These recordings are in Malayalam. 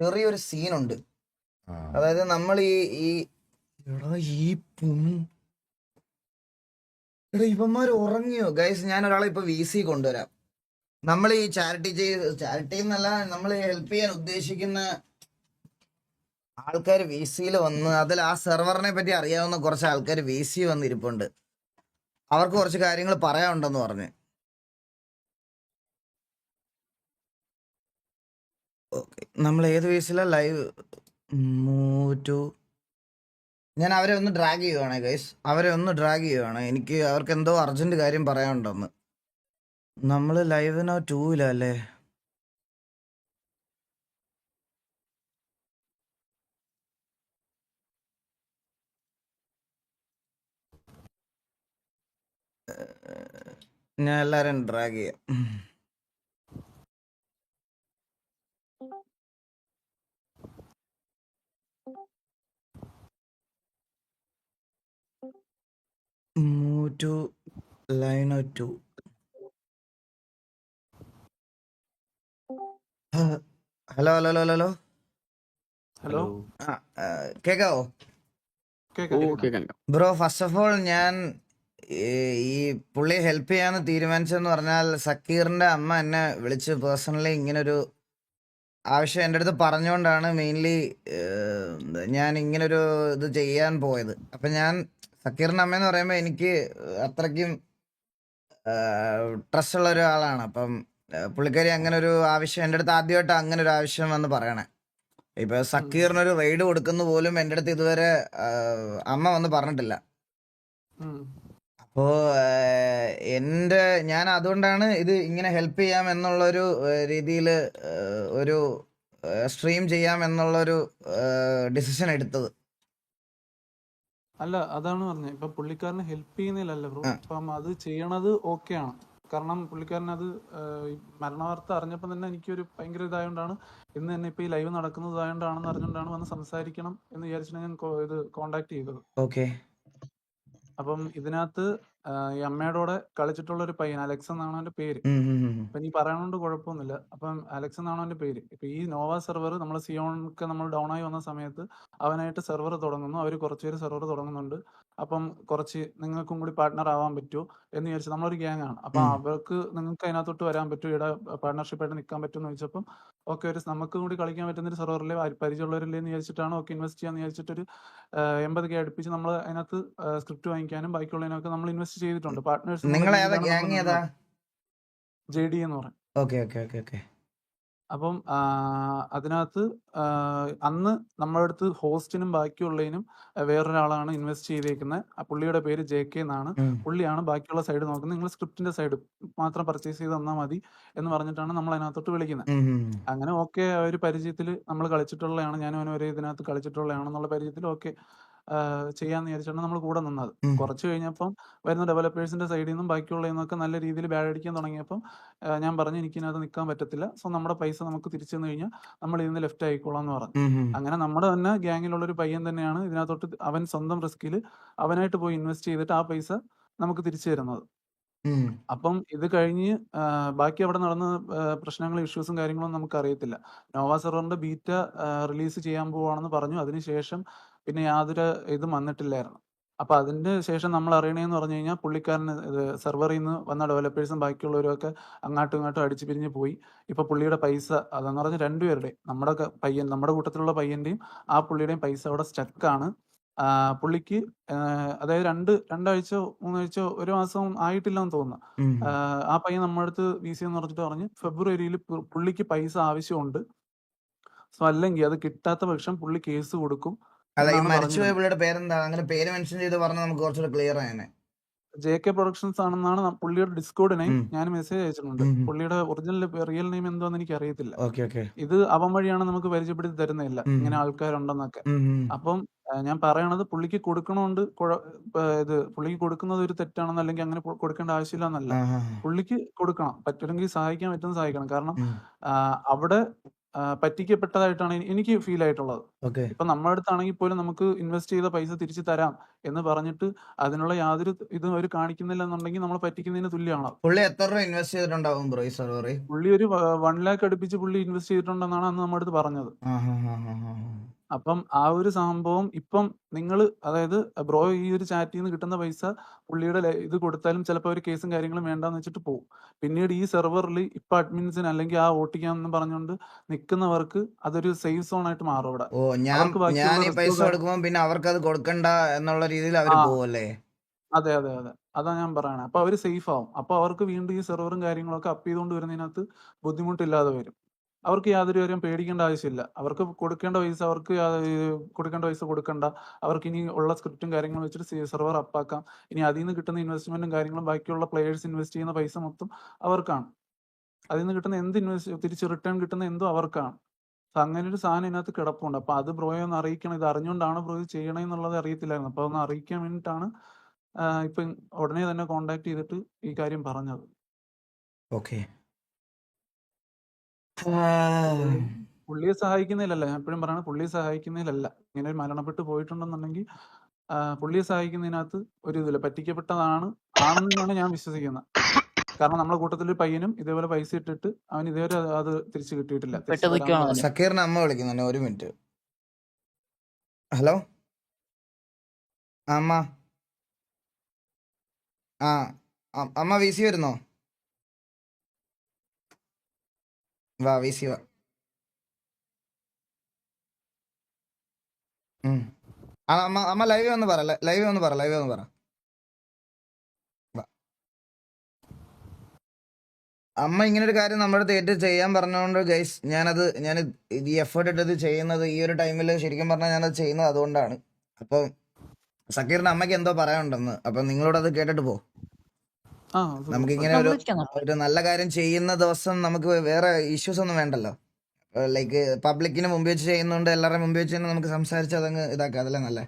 ചെറിയൊരു സീനുണ്ട്. ആ. അതായത് നമ്മൾ ഈ ഈ എടാ ഈ എടാ ഇവന്മാർ ഉറങ്ങിയോ ഗൈസ്? ഞാൻ ഒരാളെ ഇപ്പൊ വി സി കൊണ്ടുവരാം. നമ്മൾ ഈ ചാരിറ്റി എന്നല്ല, നമ്മൾ ഹെൽപ്പ് ചെയ്യാൻ ഉദ്ദേശിക്കുന്ന ആൾക്കാർ വി സിയിൽ വന്ന്, അതിൽ ആ സെർവറിനെ പറ്റി അറിയാവുന്ന കുറച്ച് ആൾക്കാർ വി സി വന്നിരിപ്പുണ്ട്. അവർക്ക് കുറച്ച് കാര്യങ്ങൾ പറയാനുണ്ടെന്ന് പറഞ്ഞ്. ഓക്കെ, നമ്മൾ ഏത് വി സിയിലാണ് ലൈവ്? ഞാൻ അവരെ ഒന്ന് ഡ്രാഗ് ചെയ്യുവാണ് ഗൈസ്, അവരെ ഒന്ന് ഡ്രാഗ് ചെയ്യുവാണ്. എനിക്ക് അവർക്ക് എന്തോ അർജന്റ് കാര്യം പറയാനുണ്ടെന്ന്. നമ്മൾ ലൈവിനോ 2-ലല്ലേ? ഞാൻ എല്ലാരും ഡ്രാഗ് ചെയ്യാം. Move to line 2. Hello hello hello hello hello കേക്കാവോ കേക്കാം. ബ്രോ? ഫസ്റ്റ് ഓഫ് ഓൾ ഞാൻ ഈ പുള്ളിയെ ഹെൽപ്പ് ചെയ്യാന്ന് തീരുമാനിച്ചെന്ന് പറഞ്ഞാൽ, സക്കീറിന്റെ അമ്മ എന്നെ വിളിച്ച് പേഴ്സണലി ഇങ്ങനൊരു ആവശ്യം എൻ്റെ അടുത്ത് പറഞ്ഞുകൊണ്ടാണ് മെയിൻലി ഞാൻ ഇങ്ങനൊരു ഇത് ചെയ്യാൻ പോയത്. അപ്പം ഞാൻ സക്കീറിന്റെ അമ്മയെന്ന് പറയുമ്പോൾ എനിക്ക് അത്രയ്ക്കും ട്രസ്റ്റ് ഉള്ള ഒരാളാണ്. അപ്പം പുള്ളിക്കാരി അങ്ങനെ ഒരു ആവശ്യം എൻ്റെ അടുത്ത് ആദ്യമായിട്ട് അങ്ങനെ ഒരു ആവശ്യം വന്ന് പറയണേ. ഇപ്പൊ സക്കീറിനൊരു റെയ്ഡ് കൊടുക്കുന്ന പോലും എൻ്റെ അടുത്ത് ഇതുവരെ അമ്മ വന്ന് പറഞ്ഞിട്ടില്ല. അപ്പോ ഞാൻ അതുകൊണ്ടാണ് ഇത് ഇങ്ങനെ ഹെൽപ്പ് ചെയ്യാം എന്നുള്ളൊരു രീതിയിൽ ഒരു സ്ട്രീം ചെയ്യാം എന്നുള്ളൊരു ഡിസിഷൻ എടുത്തത്. അല്ല, അതാണ് പറഞ്ഞത്. ഇപ്പൊ പുള്ളിക്കാരനെ ഹെൽപ്പ് ചെയ്യുന്നില്ലല്ലോ ബ്രോ. അപ്പം അത് ചെയ്യണത് ഓക്കെയാണ്. കാരണം പുള്ളിക്കാരൻ അത് മരണവാർത്ത അറിഞ്ഞപ്പോൾ തന്നെ എനിക്കൊരു ഭയങ്കര ഇതായതുകൊണ്ടാണ്, ഇന്ന് തന്നെ ഇപ്പൊ ഈ ലൈവ് നടക്കുന്നതായോണ്ടാണെന്ന് അറിഞ്ഞുകൊണ്ടാണ് വന്ന് സംസാരിക്കണം എന്ന് വിചാരിച്ചിട്ട് ഞാൻ ഇത് കോണ്ടാക്ട് ചെയ്തത്. ഓക്കെ. അപ്പം ഇതിനകത്ത് ഈ അമ്മയുടെ കൂടെ കളിച്ചിട്ടുള്ള ഒരു പയ്യൻ അലക്സ് എന്നാണ് അവന്റെ പേര്. അപ്പൊ നീ പറയണോണ്ട് കുഴപ്പമൊന്നുമില്ല. അപ്പം അലക്സ് എന്നാണ് അവന്റെ പേര്. ഇപ്പൊ ഈ നോവ സെർവർ നമ്മളെ സിയോണൊക്കെ നമ്മൾ ഡൗൺ ആയി വന്ന സമയത്ത് അവനായിട്ട് സെർവർ തുടങ്ങുന്നു. അവർ കുറച്ചുപേര് സെർവർ തുടങ്ങുന്നുണ്ട്. അപ്പം കുറച്ച് നിങ്ങൾക്കും കൂടി പാർട്ട്ണർ ആവാൻ പറ്റുമോ എന്ന് ചോദിച്ചാൽ, നമ്മളൊരു ഗ്യാങ് ആണ്. അപ്പൊ അവർക്ക് നിങ്ങൾക്ക് അതിനകത്തോട്ട് വരാൻ പറ്റുമോ, ഇവിടെ പാർട്ട്ണർഷിപ്പ് ആയിട്ട് നിൽക്കാൻ പറ്റുമോ എന്ന് ചോദിച്ചപ്പം ഓക്കെ, ഒരു നമുക്കും കൂടി കളിക്കാൻ പറ്റുന്ന ഒരു സെർവറിലെ പരിചയമുള്ളവരില്ലേ എന്ന് ചോദിച്ചിട്ടാണ് ഓക്കെ ഇൻവെസ്റ്റ് ചെയ്യാന്ന് ചോദിച്ചിട്ടൊരു 80K അടുപ്പിച്ച് നമ്മൾ അതിനകത്ത് സ്ക്രിപ്റ്റ് വാങ്ങിക്കാനും ബാക്കിയുള്ളതിനൊക്കെ നമ്മൾ ഇൻവെസ്റ്റ് ചെയ്തിട്ടുണ്ട്. പാർട്ട്നേഴ്സ് JD എന്ന് പറയും. Okay okay okay okay. അപ്പം അതിനകത്ത് അന്ന് നമ്മുടെ അടുത്ത് ഹോസ്റ്റിനും ബാക്കിയുള്ളതിനും വേറൊരാളാണ് ഇൻവെസ്റ്റ് ചെയ്തേക്കുന്നത്. ആ പുള്ളിയുടെ പേര് JK എന്നാണ്. പുള്ളിയാണ് ബാക്കിയുള്ള സൈഡ് നോക്കുന്നത്. നിങ്ങൾ സ്ക്രിപ്റ്റിന്റെ സൈഡ് മാത്രം പർച്ചേസ് ചെയ്ത് തന്നാൽ മതി എന്ന് പറഞ്ഞിട്ടാണ് നമ്മൾ അതിനകത്തോട്ട് വിളിക്കുന്നത്. അങ്ങനെ ഓക്കെ, ഒരു പരിചയത്തിൽ നമ്മൾ കളിച്ചിട്ടുള്ളതാണ്, ഞാനും അവനും ഒരേ ഇതിനകത്ത് കളിച്ചിട്ടുള്ളതാണെന്നുള്ള പരിചയത്തിൽ ഓക്കെ ചെയ്യാന്ന് വിചാരിച്ചാണ് നമ്മൾ കൂടെ നിന്നത്. കുറച്ച് കഴിഞ്ഞപ്പം വരുന്ന ഡെവലപ്പേഴ്സിന്റെ സൈഡിൽ നിന്നും ബാക്കിയുള്ളതിൽ നിന്നൊക്കെ നല്ല രീതിയിൽ ബാഡ് അടിക്കാൻ തുടങ്ങിയപ്പം ഞാൻ പറഞ്ഞു എനിക്കിനകത്ത് നിൽക്കാൻ പറ്റത്തില്ല, സോ നമ്മുടെ പൈസ നമുക്ക് തിരിച്ചു തന്നു കഴിഞ്ഞാൽ നമ്മൾ ഇതിന് ലെഫ്റ്റ് ആയിക്കോളാം എന്ന് പറഞ്ഞു. അങ്ങനെ നമ്മുടെ തന്നെ ഗ്യാങ്ങിലുള്ള ഒരു പയ്യൻ തന്നെയാണ് ഇതിനകത്തോട്ട് അവൻ സ്വന്തം റിസ്കിൽ അവനായിട്ട് പോയി ഇൻവെസ്റ്റ് ചെയ്തിട്ട് ആ പൈസ നമുക്ക് തിരിച്ചു തരുന്നത്. അപ്പം ഇത് കഴിഞ്ഞ് ബാക്കി അവിടെ നടന്ന പ്രശ്നങ്ങളും ഇഷ്യൂസും കാര്യങ്ങളൊന്നും നമുക്ക് അറിയത്തില്ല. നോവ സെർവറിന്റെ ബീറ്റ റിലീസ് ചെയ്യാൻ പോവാണെന്ന് പറഞ്ഞു. അതിനുശേഷം പിന്നെ യാതൊരു ഇതും വന്നിട്ടില്ലായിരുന്നു. അപ്പൊ അതിന്റെ ശേഷം നമ്മൾ അറിയണേന്ന് പറഞ്ഞു കഴിഞ്ഞാൽ പുള്ളിക്കാരന് സെർവറിൽ നിന്ന് വന്ന ഡെവലപ്പേഴ്സും ബാക്കിയുള്ളവരും ഒക്കെ അങ്ങോട്ടും ഇങ്ങോട്ടും അടിച്ചു പിരിഞ്ഞ് പോയി. ഇപ്പൊ പുള്ളിയുടെ പൈസ അതെന്ന് പറഞ്ഞ രണ്ടുപേരുടെ, നമ്മുടെ കൂട്ടത്തിലുള്ള പയ്യന്റെയും ആ പുള്ളിയുടെയും പൈസ അവിടെ സ്റ്റക്കാണ്. പുള്ളിക്ക് അതായത് രണ്ടാഴ്ചയോ 3 ആഴ്ചയോ 1 മാസം ആയിട്ടില്ലെന്ന് തോന്നുന്നു. ആ പയ്യൻ നമ്മുടെ അടുത്ത് VC എന്ന് പറഞ്ഞിട്ട് പറഞ്ഞ് ഫെബ്രുവരിയിൽ പുള്ളിക്ക് പൈസ ആവശ്യമുണ്ട്, സോ അല്ലെങ്കിൽ അത് കിട്ടാത്ത പക്ഷം പുള്ളി കേസ് കൊടുക്കും. മരിച്ചുപോയ പുള്ളിയുടെ പേരെന്താ? അങ്ങനെ പേര് മെൻഷൻ ചെയ്ത് പറഞ്ഞാൽ നമുക്ക് കുറച്ചുകൂടെ ക്ലിയർ ആയേനെ. JK പ്രൊഡക്ഷൻസ് ആണെന്നാണ് പുള്ളിയുടെ ഡിസ്കോഡ് നെയിം. ഞാൻ മെസ്സേജ് അയച്ചിട്ടുണ്ട്. പുള്ളിയുടെ ഒറിജിനൽ റിയൽ നെയിം എന്താന്ന് എനിക്ക് അറിയത്തില്ല. ഇത് അവൻ വഴിയാണ് നമുക്ക് പരിചയപ്പെടുത്തി തരുന്നില്ല ഇങ്ങനെ ആൾക്കാരുണ്ടെന്നൊക്കെ. അപ്പം ഞാൻ പറയണത് പുള്ളിക്ക് കൊടുക്കണോണ്ട് പുള്ളിക്ക് കൊടുക്കുന്നത് ഒരു തെറ്റാണെന്ന്, അല്ലെങ്കിൽ അങ്ങനെ കൊടുക്കേണ്ട ആവശ്യമില്ല എന്നല്ല. പുള്ളിക്ക് കൊടുക്കണം, പറ്റുമെങ്കിൽ സഹായിക്കാൻ പറ്റുന്ന സഹായിക്കണം. കാരണം അവിടെ പറ്റിക്കപ്പെട്ടതായിട്ടാണ് എനിക്ക് ഫീൽ ആയിട്ടുള്ളത്. ഓക്കെ. ഇപ്പൊ നമ്മുടെ അടുത്താണെങ്കിൽ പോലും നമുക്ക് ഇൻവെസ്റ്റ് ചെയ്ത പൈസ തിരിച്ചു തരാം എന്ന് പറഞ്ഞിട്ട് അതിനുള്ള യാതൊരു ഇതും അവർ കാണിക്കുന്നില്ല എന്നുണ്ടെങ്കിൽ നമ്മൾ പറ്റിക്കുന്നതിന് തുല്യമാണ്. പുള്ളി എത്ര രൂപ ഇൻവെസ്റ്റ് ചെയ്തിട്ടുണ്ടാവും ബ്രോ ഈ സെർവറിൽ? പുള്ളി ഒരു 1 lakh അടുപ്പിച്ച് പുള്ളി ഇൻവെസ്റ്റ് ചെയ്തിട്ടുണ്ടെന്നാണ് അന്ന് നമ്മുടെ അടുത്ത് പറഞ്ഞത്. അപ്പം ആ ഒരു സംഭവം ഇപ്പം നിങ്ങൾ അതായത് ബ്രോ ഈ ഒരു ചാറ്റിൽ നിന്ന് കിട്ടുന്ന പൈസ പുള്ളിയുടെ ഇത് കൊടുത്താലും ചിലപ്പോൾ ഒരു കേസും കാര്യങ്ങളും വേണ്ടാന്ന് വെച്ചിട്ട് പോകും. പിന്നീട് ഈ സെർവറിൽ ഇപ്പൊ അഡ്മിൻസിന് അല്ലെങ്കിൽ ആ ഓട്ടിക്കാന്ന് പറഞ്ഞുകൊണ്ട് നിൽക്കുന്നവർക്ക് അതൊരു സേഫ് സോൺ ആയിട്ട് മാറും അവിടെ. ഓ, ഞാൻ അവർക്ക് ഞാൻ ബാക്കിയുള്ള ഈ പൈസ റിസ്കോ കൊടുക്കുമ്പോൾ പിന്നെ അവർക്ക് അത് കൊടുക്കണ്ട എന്നുള്ള രീതിയിൽ അവർ ആ പോവല്ലേ? അതെ അതെ അതെ അതാ ഞാൻ പറയണേ. അപ്പൊ അവര് സേഫ് ആവും. അപ്പൊ അവർക്ക് വീണ്ടും ഈ സെർവറും കാര്യങ്ങളൊക്കെ അപ്പ് ചെയ്തുകൊണ്ട് വരുന്നതിനകത്ത് ബുദ്ധിമുട്ടില്ലാതെ വരും. അവർക്ക് യാതൊരു കാര്യം പേടിക്കേണ്ട ആവശ്യമില്ല. അവർക്ക് കൊടുക്കേണ്ട പൈസ കൊടുക്കേണ്ട പൈസ കൊടുക്കണ്ട. അവർക്ക് ഇനി ഉള്ള സ്ക്രിപ്റ്റും കാര്യങ്ങളും വെച്ചിട്ട് സെർവർ അപ്പാക്കാം. ഇനി അതിൽ നിന്ന് കിട്ടുന്ന ഇൻവെസ്റ്റ്മെന്റും കാര്യങ്ങളും ബാക്കിയുള്ള പ്ലേയേഴ്സ് ഇൻവെസ്റ്റ് ചെയ്യുന്ന പൈസ മൊത്തം അവർക്കാണ്. അതിൽ നിന്ന് കിട്ടുന്ന എന്ത് തിരിച്ച് റിട്ടേൺ കിട്ടുന്ന എന്തോ അവർക്കാണ്. അങ്ങനെ ഒരു സാധനം ഇതിനകത്ത് കിടപ്പുണ്ട്. അപ്പൊ അത് ബ്രോയെ ഒന്ന് അറിയിക്കണം. ഇത് അറിഞ്ഞുകൊണ്ടാണ് ബ്രോ ഇത് ചെയ്യണമെന്നുള്ളത് അറിയത്തില്ലായിരുന്നു. അപ്പൊ ഒന്ന് അറിയിക്കാൻ വേണ്ടിയിട്ടാണ് ഇപ്പൊ ഉടനെ തന്നെ കോണ്ടാക്ട് ചെയ്തിട്ട് ഈ കാര്യം പറഞ്ഞത്. ഓക്കെ. പുള്ളിയെ സഹായിക്കുന്നതിലല്ല, ഞാൻ എപ്പോഴും പറയണത് പുള്ളിയെ സഹായിക്കുന്നതിലല്ല. ഇങ്ങനെ മരണപ്പെട്ട് പോയിട്ടുണ്ടെന്നുണ്ടെങ്കിൽ പുള്ളിയെ സഹായിക്കുന്നതിനകത്ത് ഒരു ഇതില്ല. ആണെന്നാണ് ഞാൻ വിശ്വസിക്കുന്നത്. കാരണം നമ്മളെ കൂട്ടത്തിൽ ഒരു പയ്യനും ഇതേപോലെ പൈസ ഇട്ടിട്ട് അവൻ ഇതേവരെ അത് തിരിച്ചു കിട്ടിയിട്ടില്ല. സക്കീറിന് അമ്മ വിളിക്കുന്നുണ്ട്, ഒരു മിനിറ്റ്. ഹലോ അമ്മ. ആ അമ്മ വി സി വരുന്നോ? വാ വി സി വാ. അമ്മ ലൈവ് ഒന്ന് പറ. അമ്മ ഇങ്ങനൊരു കാര്യം നമ്മുടെ അടുത്ത് ഏറ്റവും ചെയ്യാൻ പറഞ്ഞുകൊണ്ട് ഗൈസ് ഞാൻ ഈ എഫേർട്ട് ഇട്ടത് ചെയ്യുന്നത് ഈ ഒരു ടൈമിൽ ശരിക്കും പറഞ്ഞാൽ ഞാനത് ചെയ്യുന്നത് അതുകൊണ്ടാണ്. അപ്പം സക്കീറിന്റെ അമ്മയ്ക്ക് എന്തോ പറയാനുണ്ടെന്ന്. അപ്പം നിങ്ങളോട് അത് കേട്ടിട്ട് പോ. നമുക്കിങ്ങനെ ഒരു നല്ല കാര്യം ചെയ്യുന്ന ദിവസം നമുക്ക് വേറെ ഇഷ്യൂസ് ഒന്നും വേണ്ടല്ലോ. ലൈക്ക് പബ്ലിക്കിന് മുമ്പ് വെച്ച് ചെയ്യുന്നുണ്ട്, എല്ലാവരുടെ മുമ്പ് വെച്ച് തന്നെ നമുക്ക് സംസാരിച്ച് അതങ്ങ് ഇതാക്കാം. അതല്ലേ നല്ലേ?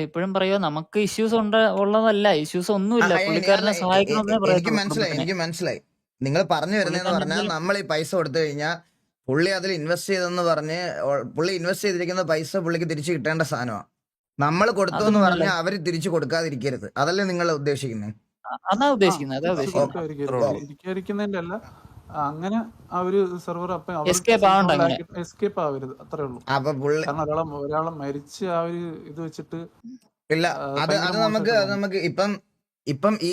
ഇപ്പോഴും പറയുക നമുക്ക് ഇഷ്യൂസ് ഉള്ളതല്ല, ഇഷ്യൂസ് ഒന്നുമില്ല. പുള്ളിക്കാരനെ സഹായിക്കണമെന്നേ എനിക്ക് മനസ്സിലായി. നിങ്ങൾ പറഞ്ഞു വരുന്നതെന്ന് പറഞ്ഞാൽ നമ്മൾ ഈ പൈസ കൊടുത്തു കഴിഞ്ഞാൽ പുള്ളി അതിൽ ഇൻവെസ്റ്റ് ചെയ്തെന്ന് പറഞ്ഞ് പുള്ളി ഇൻവെസ്റ്റ് ചെയ്തിരിക്കുന്ന പൈസ പുള്ളിക്ക് തിരിച്ചു കിട്ടേണ്ട സാധനമാണ്. നമ്മൾ കൊടുത്തു എന്ന് പറഞ്ഞാൽ അവര് തിരിച്ചു കൊടുക്കാതിരിക്കരുത്. അതല്ലേ നിങ്ങൾ ഉദ്ദേശിക്കുന്നത്? അതാ ഉദ്ദേശിക്കുന്നത്. അങ്ങനെ ആ ഒരു സെർവർ എസ്കേപ്പ് ആവരുത്, അത്രേ ഉള്ളൂ. കാരണം ഒരാളെ മരിച്ച് ആ ഒരു ഇത് വെച്ചിട്ട് ഇല്ല. അത് നമുക്ക് ഇപ്പം ഈ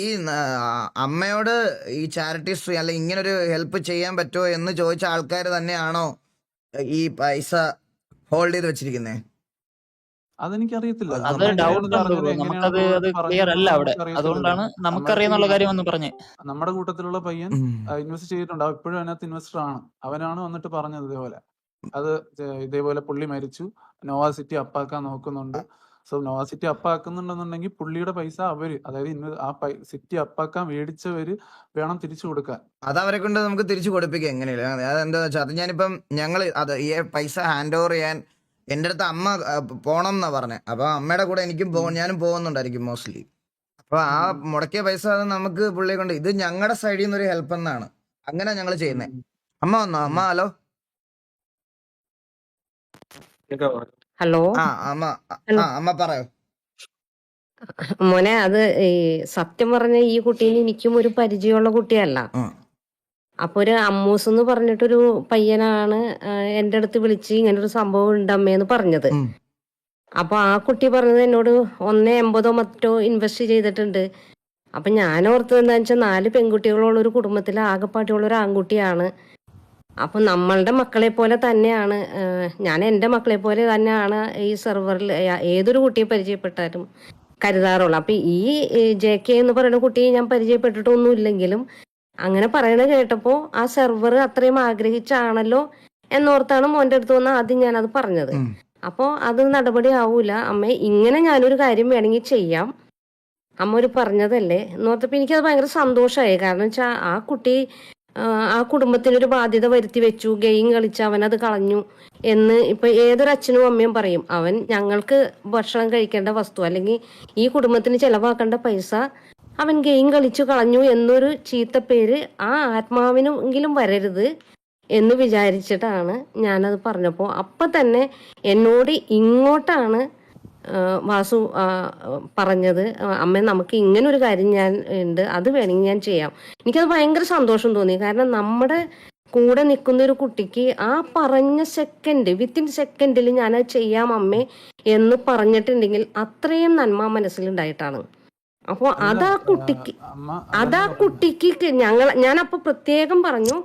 അമ്മയോട് ഈ ചാരിറ്റി സ്ട്രീം അല്ല ഇങ്ങനൊരു ഹെൽപ്പ് ചെയ്യാൻ പറ്റുമോ എന്ന് ചോദിച്ച ആൾക്കാർ തന്നെയാണോ ഈ പൈസ ഹോൾഡ് ചെയ്ത് വെച്ചിരിക്കുന്നത്? അതെനിക്കറിയത്തില്ല. അതൊരു ഡൗട്ട് ഉണ്ട്, നമുക്കത് ക്ലിയർ അല്ല അവിടെ. അതുകൊണ്ടാണ് നമുക്കറിയാന്നുള്ള കാര്യം ഒന്ന് പറഞ്ഞേ. നമ്മുടെ കൂട്ടത്തിലുള്ള പയ്യൻ ഇൻവെസ്റ്റ് ചെയ്തിട്ടുണ്ട്. ഇപ്പോഴും അതിനകത്ത് ഇൻവെസ്റ്റർ ആണ്. അവനാണ് വന്നിട്ട് പറഞ്ഞത് ഇതേപോലെ പുള്ളി മരിച്ചു, നോവ സിറ്റി അപ്പാക്കാൻ നോക്കുന്നുണ്ട്. സോ നോവ സിറ്റി അപ്പാക്കുന്നുണ്ടെന്നുണ്ടെങ്കിൽ പുള്ളിയുടെ പൈസ അതായത് ആ സിറ്റി അപ്പാക്കാൻ മേടിച്ചവര് വേണം തിരിച്ചു കൊടുക്കാൻ. അത് അവരെ കൊണ്ട് നമുക്ക് തിരിച്ചു കൊടുപ്പിക്കാം എങ്ങനെയല്ല. അതെന്താ വെച്ചാൽ അത് ഞാനിപ്പം ഈ പൈസ ഹാൻഡ് ഓവർ ചെയ്യാൻ എൻ്റെ അടുത്ത് അമ്മ പോണം എന്നാ പറഞ്ഞത്. അപ്പൊ അമ്മയുടെ കൂടെ ഞാനും പോകുന്നുണ്ടായിരിക്കും മോസ്റ്റ്ലി. അപ്പൊ ആ മുടക്കിയ പൈസ അത് നമുക്ക് പുള്ളിയെ കൊണ്ട് ഇത് ഞങ്ങളുടെ സൈഡിൽ നിന്ന് ഒരു ഹെൽപ്പ് എന്നാണ്. അങ്ങനെ ഞങ്ങൾ ചെയ്യുന്നത്. അമ്മ വന്നോ? അമ്മ ഹലോ. ഹലോ. അമ്മ പറയോ മോനെ. അത് ഈ സത്യം പറഞ്ഞ ഈ കുട്ടീനെ എനിക്കും ഒരു പരിചയമുള്ള കുട്ടിയല്ല. അപ്പൊ ഒരു അമ്മൂസ് എന്ന് പറഞ്ഞിട്ടൊരു പയ്യനാണ് എന്റെ അടുത്ത് വിളിച്ച് ഇങ്ങനൊരു സംഭവം ഉണ്ട് അമ്മേന്ന് പറഞ്ഞത്. അപ്പൊ ആ കുട്ടി പറഞ്ഞത് എന്നോട് 1.80 മറ്റോ ഇൻവെസ്റ്റ് ചെയ്തിട്ടുണ്ട്. അപ്പൊ ഞാൻ ഓർത്തത് എന്താ വെച്ചാൽ 4 പെൺകുട്ടികളുള്ള ഒരു കുടുംബത്തിലെ ആകെപ്പാട്ടിയുള്ള ഒരു ആൺകുട്ടിയാണ്. അപ്പൊ നമ്മളുടെ മക്കളെ പോലെ തന്നെയാണ്, ഞാൻ എൻ്റെ മക്കളെ പോലെ തന്നെയാണ് ഈ സെർവറിൽ ഏതൊരു കുട്ടിയെ പരിചയപ്പെട്ടാലും കരുതാറുള്ളു. അപ്പൊ ഈ JK എന്ന് പറയുന്ന കുട്ടിയെ ഞാൻ പരിചയപ്പെട്ടിട്ടൊന്നും ഇല്ലെങ്കിലും അങ്ങനെ പറയണ കേട്ടപ്പോ ആ സെർവർ അത്രയും ആഗ്രഹിച്ചാണല്ലോ എന്നോർത്താണ് മോന്റെ അടുത്ത് വന്ന് ആദ്യം ഞാനത് പറഞ്ഞത്. അപ്പോ അത് നടപടി ആവൂല അമ്മ, ഇങ്ങനെ ഞാനൊരു കാര്യം വേണമെങ്കിൽ ചെയ്യാം, അമ്മ ഒരു പറഞ്ഞതല്ലേ എന്നോർത്തപ്പോ എനിക്കത് ഭയങ്കര സന്തോഷമായി. കാരണം വെച്ചാൽ ആ കുട്ടി ആ കുടുംബത്തിനൊരു ബാധ്യത വരുത്തി വെച്ചു, ഗെയിം കളിച്ച് അവനത് കളഞ്ഞു എന്ന് ഇപ്പൊ ഏതൊരു അച്ഛനും അമ്മയും പറയും. അവൻ ഞങ്ങൾക്ക് ഭക്ഷണം കഴിക്കേണ്ട വസ്തു അല്ലെങ്കിൽ ഈ കുടുംബത്തിന് ചെലവാക്കേണ്ട പൈസ അവൻ ഗെയിം കളിച്ചു കളഞ്ഞു എന്നൊരു ചീത്തപ്പേര് ആ ആത്മാവിനെങ്കിലും വരരുത് എന്ന് വിചാരിച്ചിട്ടാണ് ഞാനത് പറഞ്ഞപ്പോൾ അപ്പം തന്നെ എന്നോട് ഇങ്ങോട്ടാണ് വാസു പറഞ്ഞത്, അമ്മ നമുക്ക് ഇങ്ങനെ ഒരു കാര്യം ഞാൻ ഉണ്ട്, അത് വേണമെങ്കിൽ ഞാൻ ചെയ്യാം. എനിക്കത് ഭയങ്കര സന്തോഷം തോന്നി. കാരണം നമ്മുടെ കൂടെ നിൽക്കുന്ന ഒരു കുട്ടിക്ക് ആ പറഞ്ഞ വിത്തിൻ സെക്കൻഡിൽ ഞാനത് ചെയ്യാം അമ്മേ എന്ന് പറഞ്ഞിട്ടുണ്ടെങ്കിൽ അത്രയും നന്മ മനസ്സിലുണ്ടായിട്ടാണ്. അപ്പോൾ അല്ല അതാ കുട്ടിക്ക് അമ്മ അതാ അതല്ല പറഞ്ഞത്. കുട്ടിക്ക് ഞാനപ്പോൾ പ്രത്യേകം പറഞ്ഞു,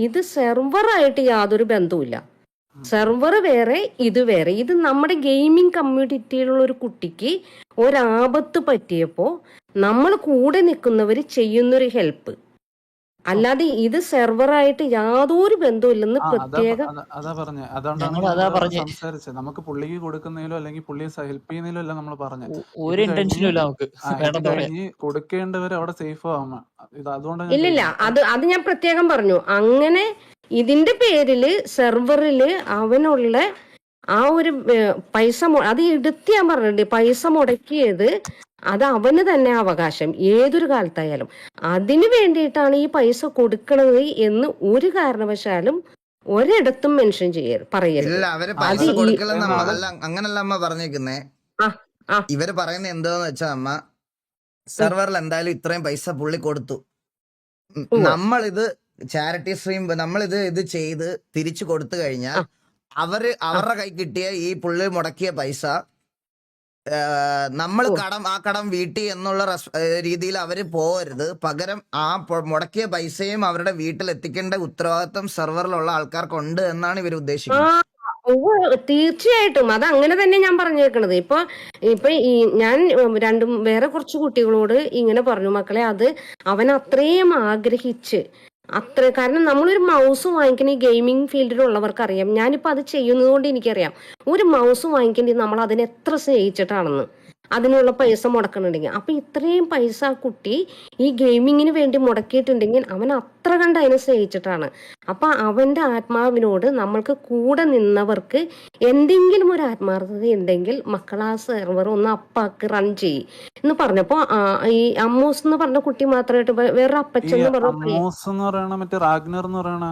ഇത് സെർവറായിട്ട് യാതൊരു ബന്ധവുമില്ല. സെർവർ വേറെ, ഇത് വേറെ. ഇത് നമ്മുടെ ഗെയിമിംഗ് കമ്മ്യൂണിറ്റിയിലുള്ള ഒരു കുട്ടിക്ക് ഒരാപത്ത് പറ്റിയപ്പോൾ നമ്മൾ കൂടെ നിൽക്കുന്നവർ ചെയ്യുന്നൊരു ഹെൽപ്പ്, അല്ലാതെ ഇത് സെർവറായിട്ട് യാതൊരു ബന്ധവുമില്ലെന്ന് അതാ പ്രത്യേകം. അതാ പറഞ്ഞത്. അതുകൊണ്ടാണ് ഞങ്ങൾ ഞാൻ അതാ ഇവിടെ പറഞ്ഞേ, സംസാരിച്ചത്. നമുക്ക് പുള്ളിക്ക് കൊടുക്കുന്നതിലോ അല്ലെങ്കിൽ പുള്ളിയെ ഹെൽപ്പ് ചെയ്യുന്നതിലോ അല്ല നമ്മൾ പറഞ്ഞത്. ഒരു ഇത് ഇന്റൻഷനും കഴിഞ്ഞ് ഇല്ല നമുക്ക് ഇത് വേണ്ടെന്ന് പറയാൻ. കഴിഞ്ഞ് കൊടുക്കേണ്ടവർ അവിടെ സേഫ് ആവുക. അതുകൊണ്ടാണ് ഞാൻ ഇല്ലില്ല, ചോദിക്കുന്നത്. അത് ഞാൻ പ്രത്യേകം പറഞ്ഞു. അങ്ങനെ ഇതിന്റെ പേരില് സെർവറില് അവനുള്ള ആ ഒരു പൈസ അത് എടുത്ത് ഞാൻ പറഞ്ഞിട്ടുണ്ട്, പൈസ മുടക്കിയത് അത് അവന് തന്നെ അവകാശം ഏതൊരു കാലത്തായാലും. അതിനു വേണ്ടിയിട്ടാണ് ഈ പൈസ കൊടുക്കണത് എന്ന് ഒരു കാരണവശാലും ഒരിടത്തും മെൻഷൻ പറയരുത്. ഇല്ല, അവര് അത് പൈസ ഈ കൊടുക്കില്ലെന്ന് അമ്മ അത് അല്ല, അങ്ങനല്ല അമ്മ പറഞ്ഞേക്കുന്നേ. ആ ആ ഇവര് പറയുന്നത് എന്താന്ന് വെച്ചാ അമ്മ, സെർവറിൽ എന്തായാലും ഇത്രയും പൈസ പുള്ളി കൊടുത്തു. ഉവ്വ്. നമ്മളിത് ചാരിറ്റി സ്ട്രീം ഇത് ചെയ്ത് തിരിച്ചു കൊടുത്തു കഴിഞ്ഞാൽ ആ അവരുടെ കൈ കിട്ടിയ ഈ പുള്ളി മുടക്കിയ പൈസ നമ്മൾ ഓ ആ കടം വീട്ടി എന്നുള്ള രീതിയിൽ അവര് പോകരുത്. പകരം ആ മുടക്കിയ പൈസയും അവരുടെ വീട്ടിൽ എത്തിക്കേണ്ട ഉത്തരവാദിത്വം സെർവറിലുള്ള ആൾക്കാർക്കുണ്ട് എന്നാണ് ഇവർ ആ ഉദ്ദേശിക്കുന്നത്. തീർച്ചയായിട്ടും അത് അങ്ങനെ തന്നെ ഞാൻ പറഞ്ഞേക്കണത്. ഇപ്പൊ ഈ ഞാൻ വേറെ കുറച്ച് കുട്ടികളോട് ഇങ്ങനെ പറഞ്ഞു, മക്കളെ അത് അവൻ അത്രയും ആഗ്രഹിച്ച് കാരണം നമ്മളൊരു മൗസ് വാങ്ങിക്കുന്ന ഈ ഗെയിമിംഗ് ഫീൽഡിലുള്ളവർക്ക് അറിയാം. ഞാനിപ്പോൾ അത് ചെയ്യുന്നത് കൊണ്ട് എനിക്കറിയാം ഒരു മൗസ് വാങ്ങിക്കേണ്ടി നമ്മൾ അതിനെ എത്ര സ്നേഹിച്ചിട്ടാണെന്ന്, അതിനുള്ള പൈസ മുടക്കണുണ്ടെങ്കിൽ. അപ്പൊ ഇത്രയും പൈസ ആ കുട്ടി ഈ ഗെയിമിങ്ങിന് വേണ്ടി മുടക്കിയിട്ടുണ്ടെങ്കിൽ അവൻ അത്ര കണ്ട് അതിനെ സ്നേഹിച്ചിട്ടാണ്. അപ്പൊ അവന്റെ ആത്മാവിനോട് നമ്മൾക്ക് കൂടെ നിന്നവർക്ക് എന്തെങ്കിലും ഒരു ആത്മാർത്ഥത ഉണ്ടെങ്കിൽ മക്കൾ ആ സെർവർ ഒന്ന് അപ്പാക്ക് റൺ ചെയ്യും എന്ന് പറഞ്ഞപ്പോ ഈ അമ്മൂസ് എന്ന് പറഞ്ഞ കുട്ടി മാത്രമായിട്ട് വേറൊരു ഈ അപ്പച്ചൻ എന്ന് പറഞ്ഞ പയ്യൻ, അമ്മോസ് എന്ന് പറയണ മറ്റേ റാഗ്നർ എന്ന് പറയണ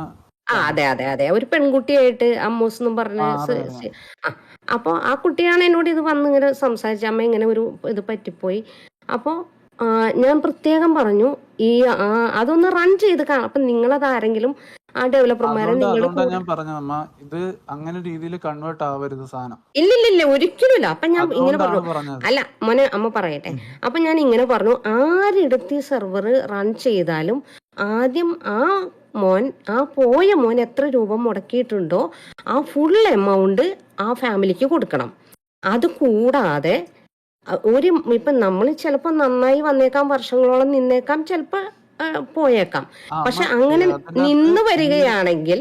അതെ അതെ അതെ, ഒരു പെൺകുട്ടിയായിട്ട് അമ്മൂസ് എന്നും പറഞ്ഞ അറിയാം. അപ്പോൾ ആ കുട്ടിയാണ് എന്നോട് ഇത് വന്ന് ഇങ്ങനെ സംസാരിച്ച, അമ്മ ഇങ്ങനെ ഒരു ഇത് പറ്റിപ്പോയി. അപ്പോൾ ഞാൻ പ്രത്യേകം പറഞ്ഞു ഈ അതൊന്ന് റൺ ചെയ്ത് കാണാം. അപ്പം നിങ്ങളത് ആരെങ്കിലും ആ ഡെവലപ്പർമാരെ നിങ്ങൾ അതുകൊണ്ടാണ് ഞാൻ പറഞ്ഞത് അമ്മ, ഇത് അങ്ങനെ രീതിയിൽ കൺവേർട്ട് ആവരുത് സാധനം. ഇല്ലില്ല ഒരിക്കലുമില്ല. അപ്പൊ ഞാൻ ഇങ്ങനെ പറഞ്ഞു, അതുകൊണ്ടാണ് പറഞ്ഞത്. അല്ല മോനെ അമ്മ പറയട്ടെ. അപ്പൊ ഞാൻ ഇങ്ങനെ പറഞ്ഞു, ആരെടുത്ത് ഈ സെർവർ റൺ ചെയ്താലും ആദ്യം ആ പോയ മോൻ എത്ര രൂപ മുടക്കിയിട്ടുണ്ടോ ആ ഫുൾ എമൗണ്ട് ആ ഫാമിലിക്ക് കൊടുക്കണം. അത് കൂടാതെ ഇപ്പൊ നമ്മൾ ചിലപ്പോ നന്നായി വന്നേക്കാം, വർഷങ്ങളോളം നിന്നേക്കാം, ചിലപ്പോ പോയേക്കാം. പക്ഷെ അങ്ങനെ നിന്ന് വരികയാണെങ്കിൽ